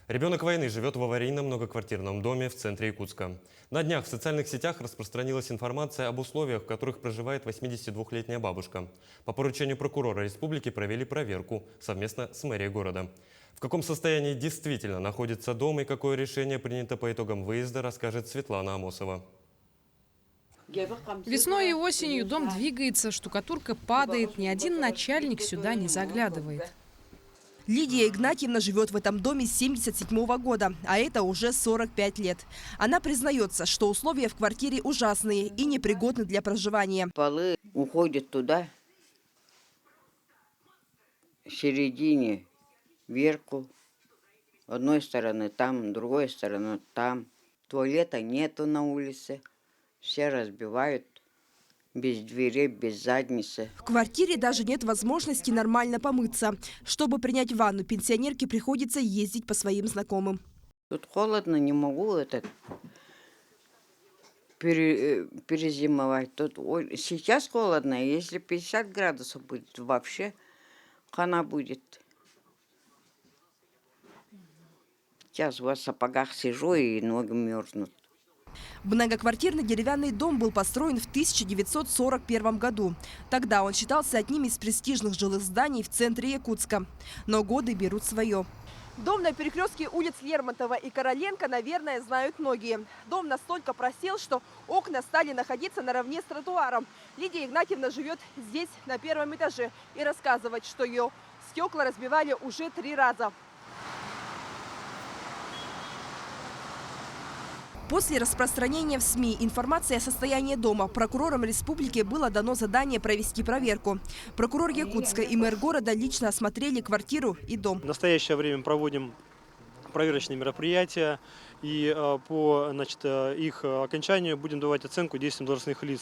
Ребенок войны живет в аварийном многоквартирном доме в центре Якутска. На днях в социальных сетях распространилась информация об условиях, в которых проживает 82-летняя бабушка. По поручению прокурора республики провели проверку совместно с мэрией города. В каком состоянии действительно находится дом и какое решение принято по итогам выезда, расскажет Светлана Амосова. Весной и осенью дом двигается, штукатурка падает, ни один начальник сюда не заглядывает. Лидия Игнатьевна живет в этом доме с 1977 года, а это уже 45 лет. Она признается, что условия в квартире ужасные и непригодны для проживания. Полы уходят туда, в середине, вверху, одной стороны там, другой стороны там. Туалета нету на улице, все разбивают. Без дверей, без задницы. В квартире даже нет возможности нормально помыться. Чтобы принять ванну, пенсионерке приходится ездить по своим знакомым. Тут холодно, не могу перезимовать. Тут сейчас холодно, если 50 градусов будет, вообще хана будет. Сейчас в сапогах сижу и ноги мерзнут. Многоквартирный деревянный дом был построен в 1941 году. Тогда он считался одним из престижных жилых зданий в центре Якутска. Но годы берут свое. Дом на перекрестке улиц Лермонтова и Короленко, наверное, знают многие. Дом настолько просел, что окна стали находиться наравне с тротуаром. Лидия Игнатьевна живет здесь, на первом этаже, и рассказывает, что ее стекла разбивали уже 3 раза. После распространения в СМИ информации о состоянии дома прокурорам республики было дано задание провести проверку. Прокурор Якутска и мэр города лично осмотрели квартиру и дом. В настоящее время проводим проверочные мероприятия и по их окончанию будем давать оценку действиям должностных лиц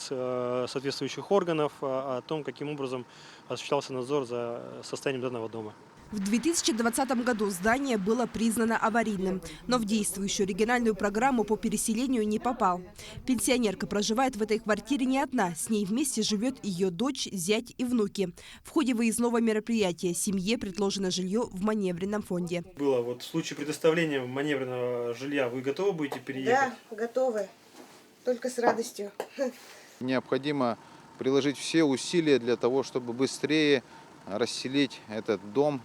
соответствующих органов о том, каким образом осуществлялся надзор за состоянием данного дома. В 2020 году здание было признано аварийным, но в действующую региональную программу по переселению не попал. Пенсионерка проживает в этой квартире не одна. С ней вместе живет ее дочь, зять и внуки. В ходе выездного мероприятия семье предложено жилье в маневренном фонде. Было вот в случае предоставления маневренного жилья, вы готовы будете переехать? Да, готовы. Только с радостью. Необходимо приложить все усилия для того, чтобы быстрее расселить этот дом.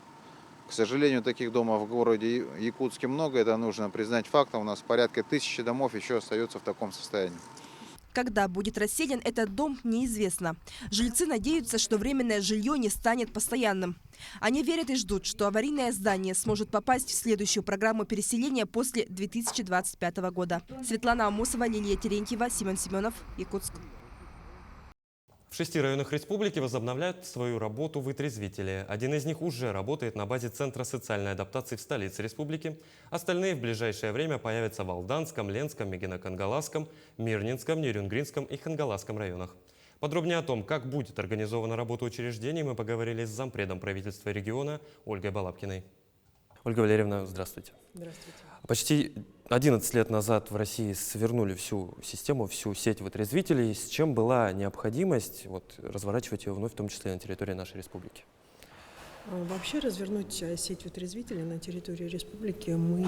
К сожалению, таких домов в городе Якутске много, это нужно признать фактом. У нас порядка 1000 домов еще остается в таком состоянии. Когда будет расселен этот дом, неизвестно. Жильцы надеются, что временное жилье не станет постоянным. Они верят и ждут, что аварийное здание сможет попасть в следующую программу переселения после 2025 года. Светлана Амусова, Лилия Терентьева, Семен Семенов, Якутск. В 6 районах республики возобновляют свою работу вытрезвители. Один из них уже работает на базе Центра социальной адаптации в столице республики. Остальные в ближайшее время появятся в Алданском, Ленском, Мегино-Кангаласском, Мирнинском, Нерюнгринском и Хангаласском районах. Подробнее о том, как будет организована работа учреждений, мы поговорили с зампредом правительства региона Ольгой Балабкиной. Ольга Валерьевна, здравствуйте. Здравствуйте. Почти 11 лет назад в России свернули всю систему, всю сеть вытрезвителей. С чем была необходимость разворачивать ее вновь, в том числе на территории нашей республики? Вообще развернуть сеть вытрезвителей на территории республики мы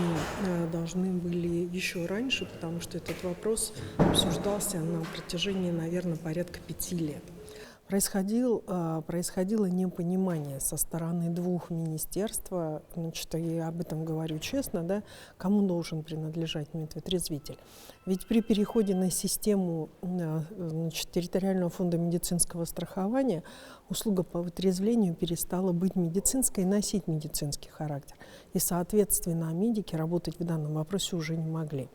должны были еще раньше, потому что этот вопрос обсуждался на протяжении, наверное, порядка 5 лет. Происходило непонимание со стороны двух министерств, и об этом говорю честно, да, кому должен принадлежать медвытрезвитель. Ведь при переходе на систему территориального фонда медицинского страхования услуга по вытрезвлению перестала быть медицинской и носить медицинский характер. И, соответственно, медики работать в данном вопросе уже не могли.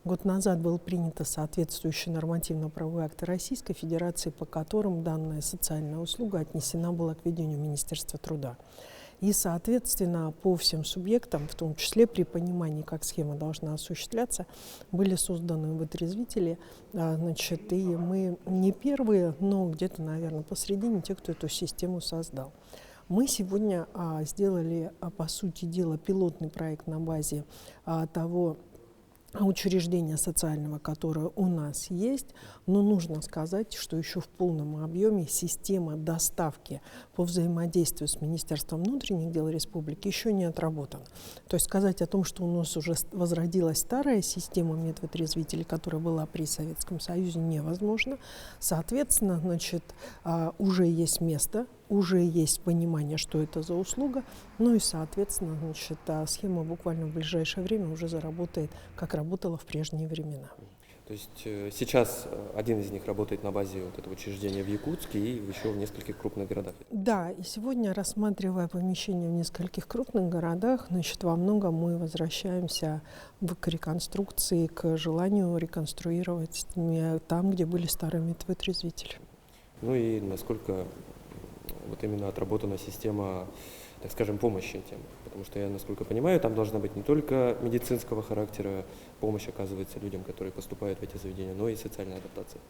Год назад был принято соответствующий нормативно-правовой акт Российской Федерации, по которым данная социальная услуга отнесена была к ведению Министерства труда. И, соответственно, по всем субъектам, в том числе при понимании, как схема должна осуществляться, были созданы вытрезвители. И мы не первые, но где-то, наверное, посредине те, кто эту систему создал. Мы сегодня сделали, по сути дела, пилотный проект на базе того учреждения социального, которое у нас есть, но нужно сказать, что еще в полном объеме система доставки по взаимодействию с Министерством внутренних дел республики еще не отработана. То есть сказать о том, что у нас уже возродилась старая система медвытрезвителей, которая была при Советском Союзе, невозможно. Соответственно, уже есть место, уже есть понимание, что это за услуга, ну и, соответственно, схема буквально в ближайшее время уже заработает, как работала в прежние времена. То есть сейчас один из них работает на базе этого учреждения в Якутске и еще в нескольких крупных городах. Да, и сегодня, рассматривая помещения в нескольких крупных городах, во многом мы возвращаемся к реконструкции, к желанию реконструировать там, где были старые медвытрезвители. Ну и насколько именно отработана система, так скажем, помощи тем. Потому что я, насколько понимаю, там должна быть не только медицинского характера помощь оказывается людям, которые поступают в эти заведения, но и социальная адаптация.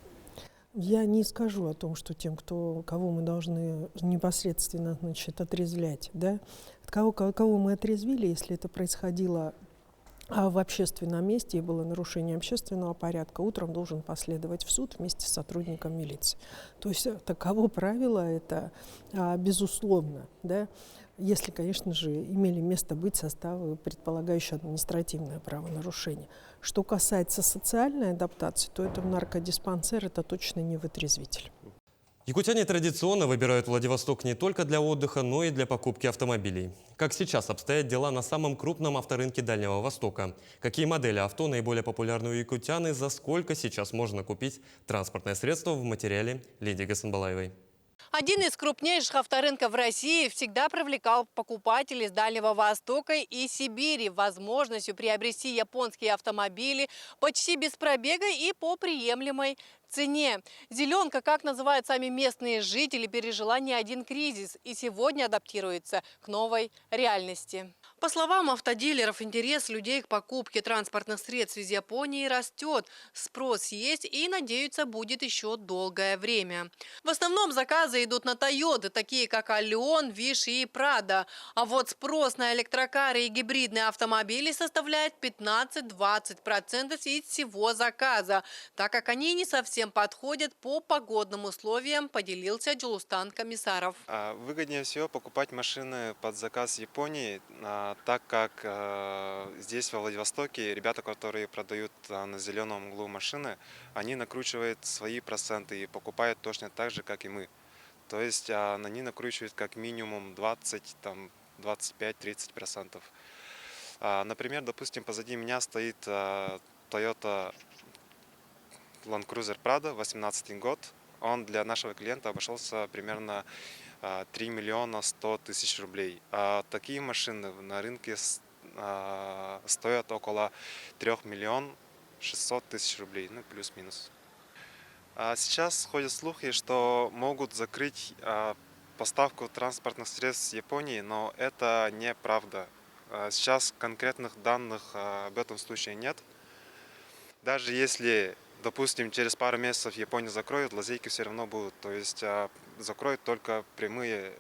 Я не скажу о том, что тем, кого мы должны непосредственно отрезвлять, да? Кого мы отрезвили, если это происходило в общественном месте и было нарушение общественного порядка, утром должен последовать в суд вместе с сотрудником милиции. То есть таково правило, это безусловно, да? Если, конечно же, имели место быть составы, предполагающие административное правонарушение. Что касается социальной адаптации, то это в наркодиспансер, это точно не вытрезвитель. Якутяне традиционно выбирают Владивосток не только для отдыха, но и для покупки автомобилей. Как сейчас обстоят дела на самом крупном авторынке Дальнего Востока? Какие модели авто наиболее популярны у якутян и за сколько сейчас можно купить транспортное средство, в материале Лидии Гасанбалаевой? Один из крупнейших авторынков России всегда привлекал покупателей с Дальнего Востока и Сибири возможностью приобрести японские автомобили почти без пробега и по приемлемой цене. Зеленка, как называют сами местные жители, пережила не один кризис и сегодня адаптируется к новой реальности. По словам автодилеров, интерес людей к покупке транспортных средств из Японии растет. Спрос есть и, надеются, будет еще долгое время. В основном заказы идут на Тойоты, такие как Алион, Виш и Прада. А вот спрос на электрокары и гибридные автомобили составляет 15-20% из всего заказа, так как они не совсем подходят по погодным условиям, поделился Джулустан Комиссаров. Выгоднее всего покупать машины под заказ Японии, так как здесь, во Владивостоке, ребята, которые продают на зеленом углу машины, они накручивают свои проценты и покупают точно так же, как и мы. То есть они накручивают как минимум 20, 25-30%. Например, допустим, позади меня стоит Toyota Land Cruiser Prado, 18 год. Он для нашего клиента обошелся примерно 3 миллиона 100 тысяч рублей. Такие машины на рынке стоят около 3 миллионов 600 тысяч рублей, ну плюс-минус. Сейчас ходят слухи, что могут закрыть поставку транспортных средств с Японии, но это неправда. Сейчас конкретных данных об этом случае нет. Даже если, допустим, через пару месяцев Япония закроет, лазейки все равно будут. То есть закроют только прямые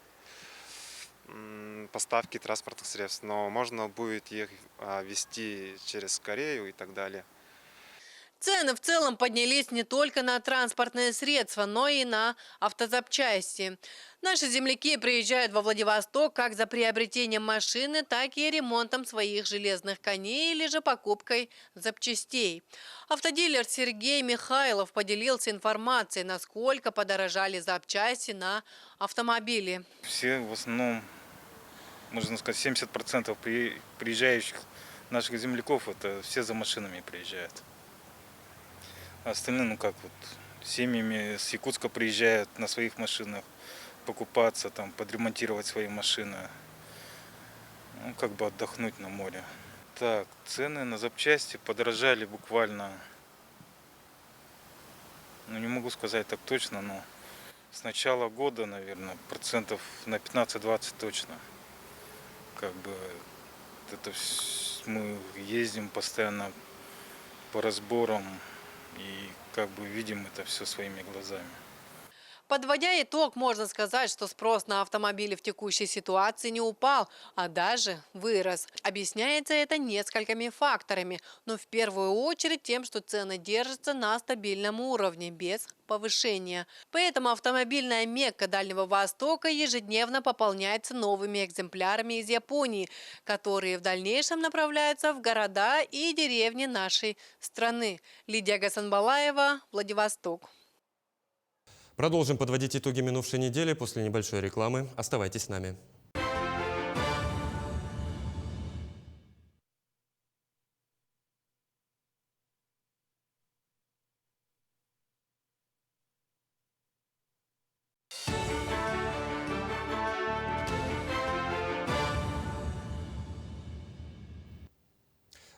поставки транспортных средств, но можно будет их везти через Корею и так далее. Цены в целом поднялись не только на транспортные средства, но и на автозапчасти. Наши земляки приезжают во Владивосток как за приобретением машины, так и ремонтом своих железных коней или же покупкой запчастей. Автодилер Сергей Михайлов поделился информацией, насколько подорожали запчасти на автомобили. Все в основном, можно сказать, 70% приезжающих наших земляков, это все за машинами приезжают. Остальные, семьями с Якутска приезжают на своих машинах покупаться, подремонтировать свои машины, отдохнуть на море. Так, цены на запчасти подорожали буквально, не могу сказать так точно, но с начала года, наверное, процентов на 15-20 точно. Мы ездим постоянно по разборам, и видим это все своими глазами. Подводя итог, можно сказать, что спрос на автомобили в текущей ситуации не упал, а даже вырос. Объясняется это несколькими факторами, но в первую очередь тем, что цены держатся на стабильном уровне, без повышения. Поэтому автомобильная Мекка Дальнего Востока ежедневно пополняется новыми экземплярами из Японии, которые в дальнейшем направляются в города и деревни нашей страны. Лидия Гасанбалаева, Владивосток. Продолжим подводить итоги минувшей недели после небольшой рекламы. Оставайтесь с нами.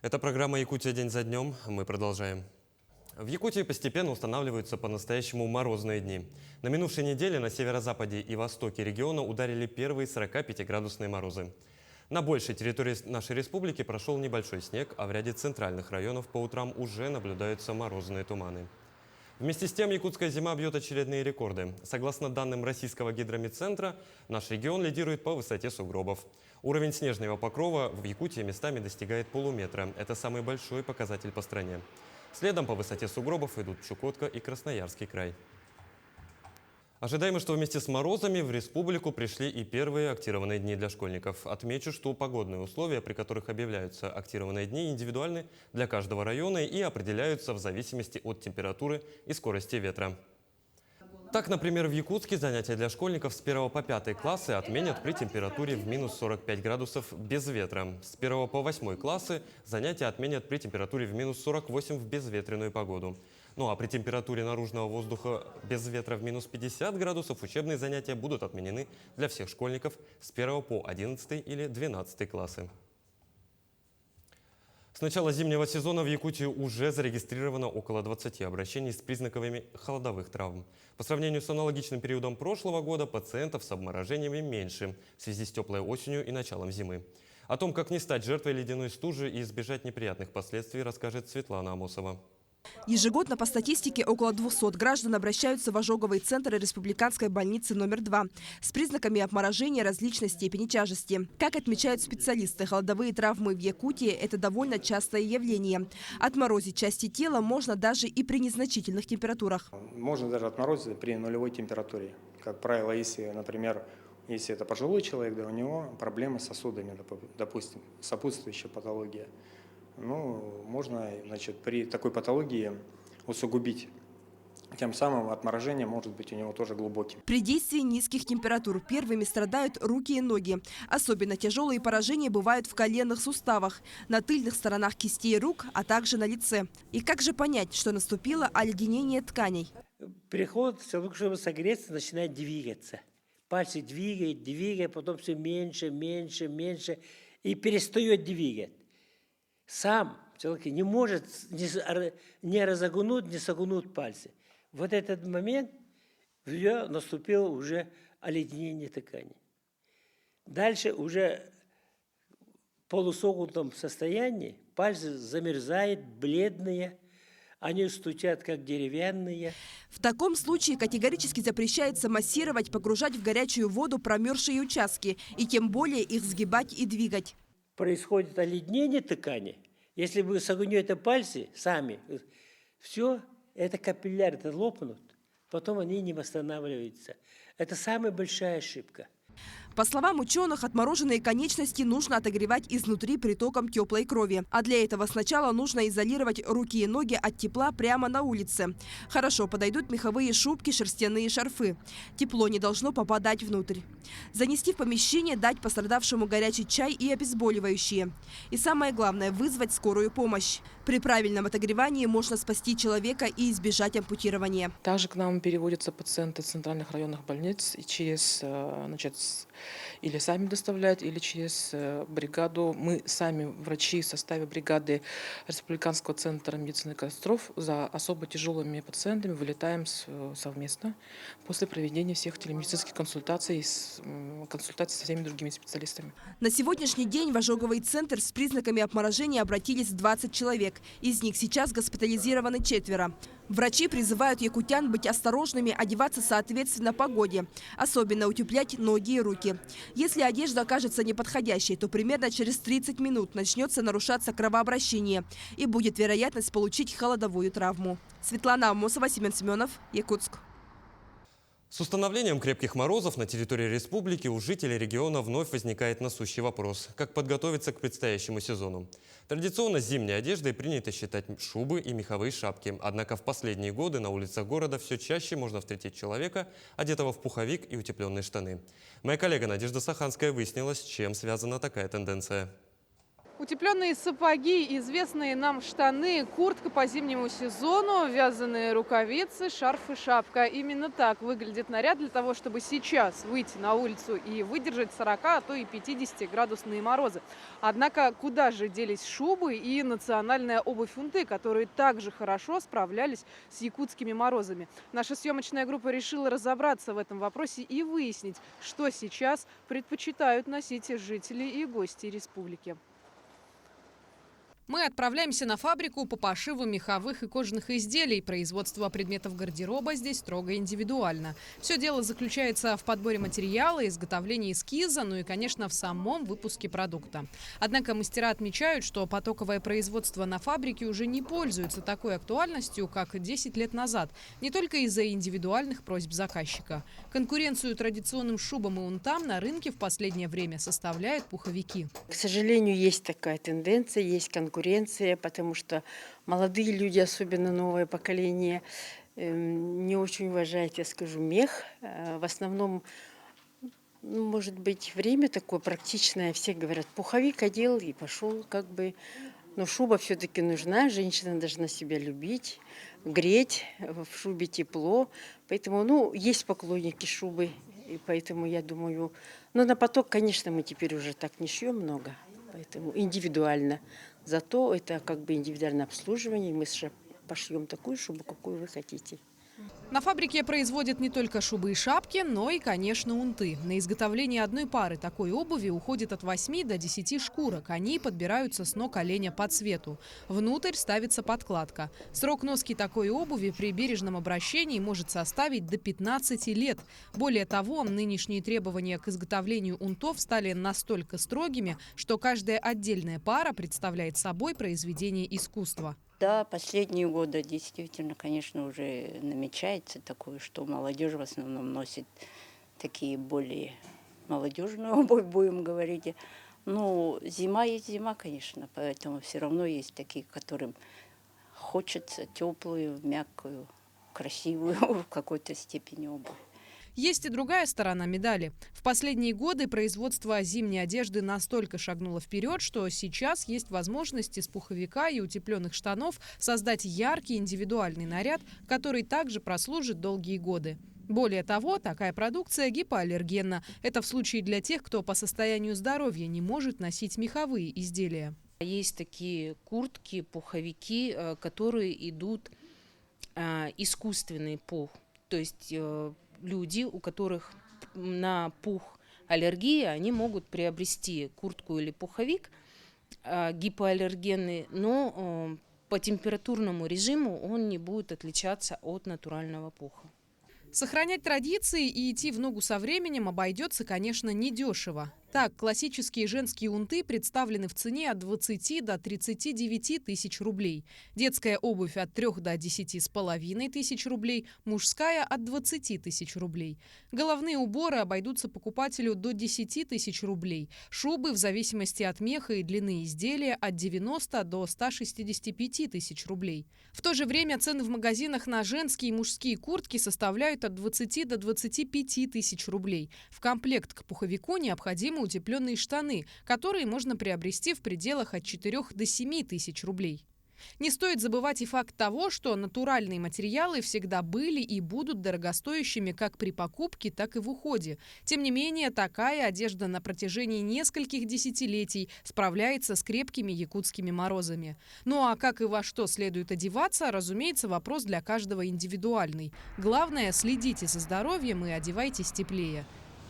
Это программа «Якутия день за днем». Мы продолжаем. В Якутии постепенно устанавливаются по-настоящему морозные дни. На минувшей неделе на северо-западе и востоке региона ударили первые 45-градусные морозы. На большей территории нашей республики прошел небольшой снег, а в ряде центральных районов по утрам уже наблюдаются морозные туманы. Вместе с тем якутская зима бьет очередные рекорды. Согласно данным Российского гидромедцентра, наш регион лидирует по высоте сугробов. Уровень снежного покрова в Якутии местами достигает полуметра. Это самый большой показатель по стране. Следом по высоте сугробов идут Чукотка и Красноярский край. Ожидаемо, что вместе с морозами в республику пришли и первые актированные дни для школьников. Отмечу, что погодные условия, при которых объявляются актированные дни, индивидуальны для каждого района и определяются в зависимости от температуры и скорости ветра. Так, например, в Якутске занятия для школьников с 1 по 5 классы отменят при температуре в минус 45 градусов без ветра. С 1 по 8 классы занятия отменят при температуре в минус 48 в безветренную погоду. Ну а при температуре наружного воздуха без ветра в минус 50 градусов учебные занятия будут отменены для всех школьников с 1 по 11 или 12 классы. С начала зимнего сезона в Якутии уже зарегистрировано около 20 обращений с признаками холодовых травм. По сравнению с аналогичным периодом прошлого года пациентов с обморожениями меньше в связи с теплой осенью и началом зимы. О том, как не стать жертвой ледяной стужи и избежать неприятных последствий, расскажет Светлана Амосова. Ежегодно по статистике около 200 граждан обращаются в ожоговые центры республиканской больницы номер 2 с признаками обморожения различной степени тяжести. Как отмечают специалисты, холодовые травмы в Якутии – это довольно частое явление. Отморозить части тела можно даже и при незначительных температурах. Можно даже отморозить при нулевой температуре. Как правило, если, например, если это пожилой человек, да, у него проблемы с сосудами, допустим, сопутствующая патология. Ну, можно, значит, при такой патологии усугубить. Тем самым отморожение может быть у него тоже глубоким. При действии низких температур первыми страдают руки и ноги. Особенно тяжелые поражения бывают в коленных суставах, на тыльных сторонах кистей рук, а также на лице. И как же понять, что наступило оледенение тканей? Переход, чтобы согреться, начинает двигаться. Пальцы двигает, потом все меньше, меньше, меньше и перестает двигать. Сам человек не может не разогнуть, не согнуть пальцы. Вот этот момент наступило уже оледенение ткани. Дальше уже в полусогнутом состоянии пальцы замерзают, бледные, они стучат как деревянные. В таком случае категорически запрещается массировать, погружать в горячую воду промерзшие участки и тем более их сгибать и двигать. Происходит оледенение ткани. Если вы согнете пальцы сами, все, это капилляры лопнут, потом они не восстанавливаются. Это самая большая ошибка. По словам ученых, отмороженные конечности нужно отогревать изнутри притоком теплой крови. А для этого сначала нужно изолировать руки и ноги от тепла прямо на улице. Хорошо подойдут меховые шубки, шерстяные шарфы. Тепло не должно попадать внутрь. Занести в помещение, дать пострадавшему горячий чай и обезболивающие. И самое главное – вызвать скорую помощь. При правильном отогревании можно спасти человека и избежать ампутирования. Также к нам переводятся пациенты центральных районных больниц и через, или сами доставляют, или через бригаду. Мы сами, врачи в составе бригады Республиканского центра медицины катастроф, за особо тяжелыми пациентами вылетаем совместно после проведения всех телемедицинских консультаций со всеми другими специалистами. На сегодняшний день в ожоговый центр с признаками обморожения обратились 20 человек. Из них сейчас госпитализированы 4. Врачи призывают якутян быть осторожными, одеваться соответственно погоде. Особенно утеплять ноги и руки. Если одежда окажется неподходящей, то примерно через 30 минут начнется нарушаться кровообращение и будет вероятность получить холодовую травму. Светлана Амосова, Семен Семенов, Якутск. С установлением крепких морозов на территории республики у жителей региона вновь возникает насущий вопрос – как подготовиться к предстоящему сезону. Традиционно зимней одеждой принято считать шубы и меховые шапки. Однако в последние годы на улицах города все чаще можно встретить человека, одетого в пуховик и утепленные штаны. Моя коллега Надежда Саханская выяснила, с чем связана такая тенденция. Утепленные сапоги, известные нам штаны, куртка по зимнему сезону, вязаные рукавицы, шарф и шапка. Именно так выглядит наряд для того, чтобы сейчас выйти на улицу и выдержать 40, а то и 50-градусные морозы. Однако куда же делись шубы и национальная обувь Унты, которые также хорошо справлялись с якутскими морозами? Наша съемочная группа решила разобраться в этом вопросе и выяснить, что сейчас предпочитают носить жители и гости республики. Мы отправляемся на фабрику по пошиву меховых и кожаных изделий. Производство предметов гардероба здесь строго индивидуально. Все дело заключается в подборе материала, изготовлении эскиза, ну и, конечно, в самом выпуске продукта. Однако мастера отмечают, что потоковое производство на фабрике уже не пользуется такой актуальностью, как 10 лет назад. Не только из-за индивидуальных просьб заказчика. Конкуренцию традиционным шубам и унтам на рынке в последнее время составляют пуховики. К сожалению, есть такая тенденция, есть конкуренция, потому что молодые люди, особенно новое поколение, не очень уважают, я скажу, мех. В основном, может быть, время такое практичное. Все говорят, пуховик одел и пошел, как бы. Но шуба все-таки нужна, женщина должна себя любить, греть, в шубе тепло. Поэтому, есть поклонники шубы, и поэтому я думаю, на поток, конечно, мы теперь уже так не шьем много, поэтому индивидуально. Зато это как бы индивидуальное обслуживание, мы пошьем такую шубу, какую вы хотите. На фабрике производят не только шубы и шапки, но и, конечно, унты. На изготовление одной пары такой обуви уходит от 8 до 10 шкурок. Они подбираются с ног оленя по цвету. Внутрь ставится подкладка. Срок носки такой обуви при бережном обращении может составить до 15 лет. Более того, нынешние требования к изготовлению унтов стали настолько строгими, что каждая отдельная пара представляет собой произведение искусства. Да, последние годы действительно, конечно, уже намечается такое, что молодежь в основном носит такие более молодежную обувь, будем говорить. Ну, зима есть зима, конечно, поэтому все равно есть такие, которым хочется теплую, мягкую, красивую в какой-то степени обувь. Есть и другая сторона медали. В последние годы производство зимней одежды настолько шагнуло вперед, что сейчас есть возможность из пуховика и утепленных штанов создать яркий индивидуальный наряд, который также прослужит долгие годы. Более того, такая продукция гипоаллергенна. Это в случае для тех, кто по состоянию здоровья не может носить меховые изделия. Есть такие куртки, пуховики, которые идут искусственный пух. То есть люди, у которых на пух аллергия, они могут приобрести куртку или пуховик гипоаллергенный, но по температурному режиму он не будет отличаться от натурального пуха. Сохранять традиции и идти в ногу со временем обойдется, конечно, недешево. Так, классические женские унты представлены в цене от 20 до 39 тысяч рублей. Детская обувь от 3 до 10,5 тысяч рублей, мужская от 20 тысяч рублей. Головные уборы обойдутся покупателю до 10 тысяч рублей. Шубы в зависимости от меха и длины изделия от 90 до 165 тысяч рублей. В то же время цены в магазинах на женские и мужские куртки составляют от 20 до 25 тысяч рублей. В комплект к пуховику необходимы утепленные штаны, которые можно приобрести в пределах от 4 до 7 тысяч рублей. Не стоит забывать и факт того, что натуральные материалы всегда были и будут дорогостоящими как при покупке, так и в уходе. Тем не менее, такая одежда на протяжении нескольких десятилетий справляется с крепкими якутскими морозами. Ну а как и во что следует одеваться, разумеется, вопрос для каждого индивидуальный. Главное, следите за здоровьем и одевайтесь теплее.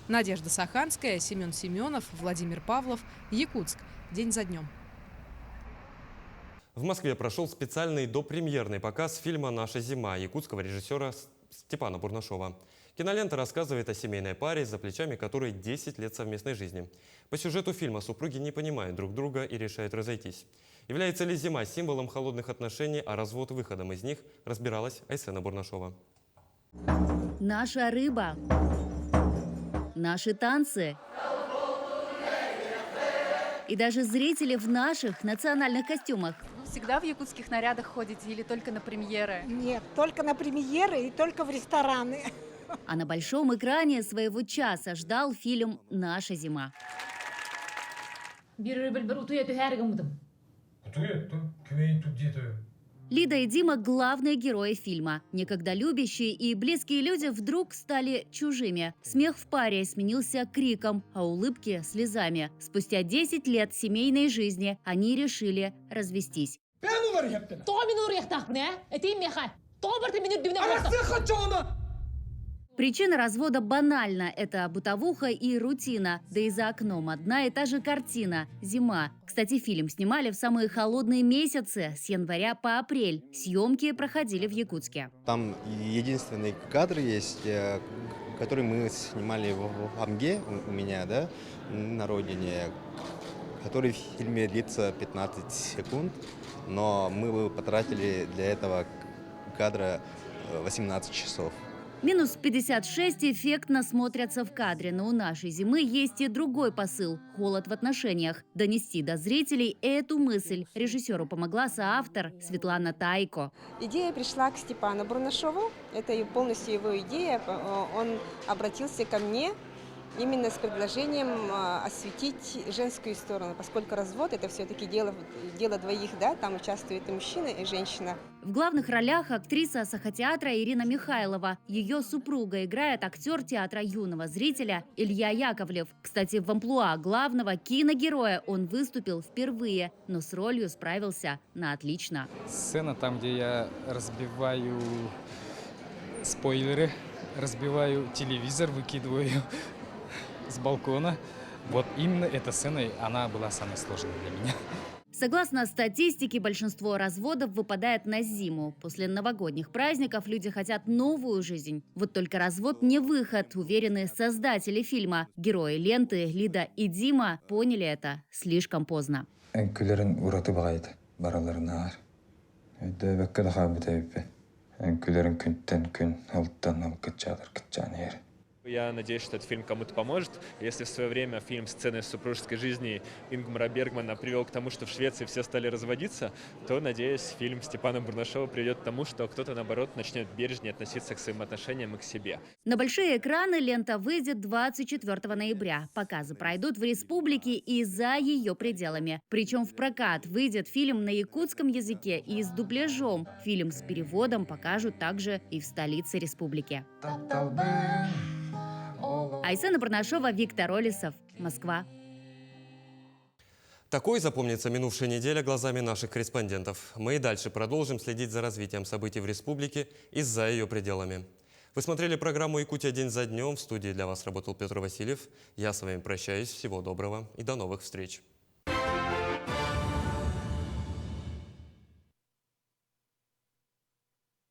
Надежда Саханская, Семен Семенов, Владимир Павлов, Якутск. День за днем. В Москве прошел специальный допремьерный показ фильма «Наша зима» якутского режиссера Степана Бурнашова. Кинолента рассказывает о семейной паре, за плечами которой 10 лет совместной жизни. По сюжету фильма супруги не понимают друг друга и решают разойтись. Является ли зима символом холодных отношений, а развод выходом из них, разбиралась Айсена Бурнашова. Наша рыба. Наши танцы. И даже зрители в наших национальных костюмах. Всегда в якутских нарядах ходите или только на премьеры? Нет, только на премьеры и только в рестораны. А на большом экране своего часа ждал фильм «Наша зима». Лида и Дима – главные герои фильма. Некогда любящие и близкие люди вдруг стали чужими. Смех в паре сменился криком, а улыбки – слезами. Спустя 10 лет семейной жизни они решили развестись. Причина развода банальна – это бытовуха и рутина. Да и за окном одна и та же картина – зима. Кстати, фильм снимали в самые холодные месяцы, с января по апрель. Съемки проходили в Якутске. Там единственный кадр есть, который мы снимали в Амге у меня, да, на родине, который в фильме длится 15 секунд, но мы потратили для этого кадра 18 часов. Минус 56 эффектно смотрятся в кадре, но у нашей зимы есть и другой посыл – холод в отношениях. Донести до зрителей эту мысль режиссеру помогла соавтор Светлана Тайко. Идея пришла к Степану Бурнашову, это полностью его идея. Он обратился ко мне именно с предложением осветить женскую сторону, поскольку развод – это все-таки дело двоих, да, там участвует и мужчина, и женщина. В главных ролях актриса Сахатеатра Ирина Михайлова. Ее супруга играет актер театра юного зрителя Илья Яковлев. Кстати, в амплуа главного киногероя он выступил впервые, но с ролью справился на отлично. Сцена там, где я разбиваю спойлеры, разбиваю телевизор, выкидываю с балкона. Вот именно эта сцена, она была самой сложной для меня. Согласно статистике, большинство разводов выпадает на зиму. После новогодних праздников люди хотят новую жизнь. Вот только развод не выход, уверены создатели фильма. Герои ленты Лида и Дима поняли это слишком поздно. Я надеюсь, что этот фильм кому-то поможет. Если в свое время фильм «Сцены супружеской жизни» Ингмара Бергмана привел к тому, что в Швеции все стали разводиться, то, надеюсь, фильм Степана Бурнашова приведет к тому, что кто-то, наоборот, начнет бережнее относиться к своим отношениям и к себе. На большие экраны лента выйдет 24 ноября. Показы пройдут в республике и за ее пределами. Причем в прокат выйдет фильм на якутском языке и с дубляжом. Фильм с переводом покажут также и в столице республики. Айсена Бурнашова, Виктор Олесов, Москва. Такой запомнится минувшая неделя глазами наших корреспондентов. Мы и дальше продолжим следить за развитием событий в республике и за ее пределами. Вы смотрели программу «Якутия. День за днем». В студии для вас работал Петр Васильев. Я с вами прощаюсь. Всего доброго и до новых встреч.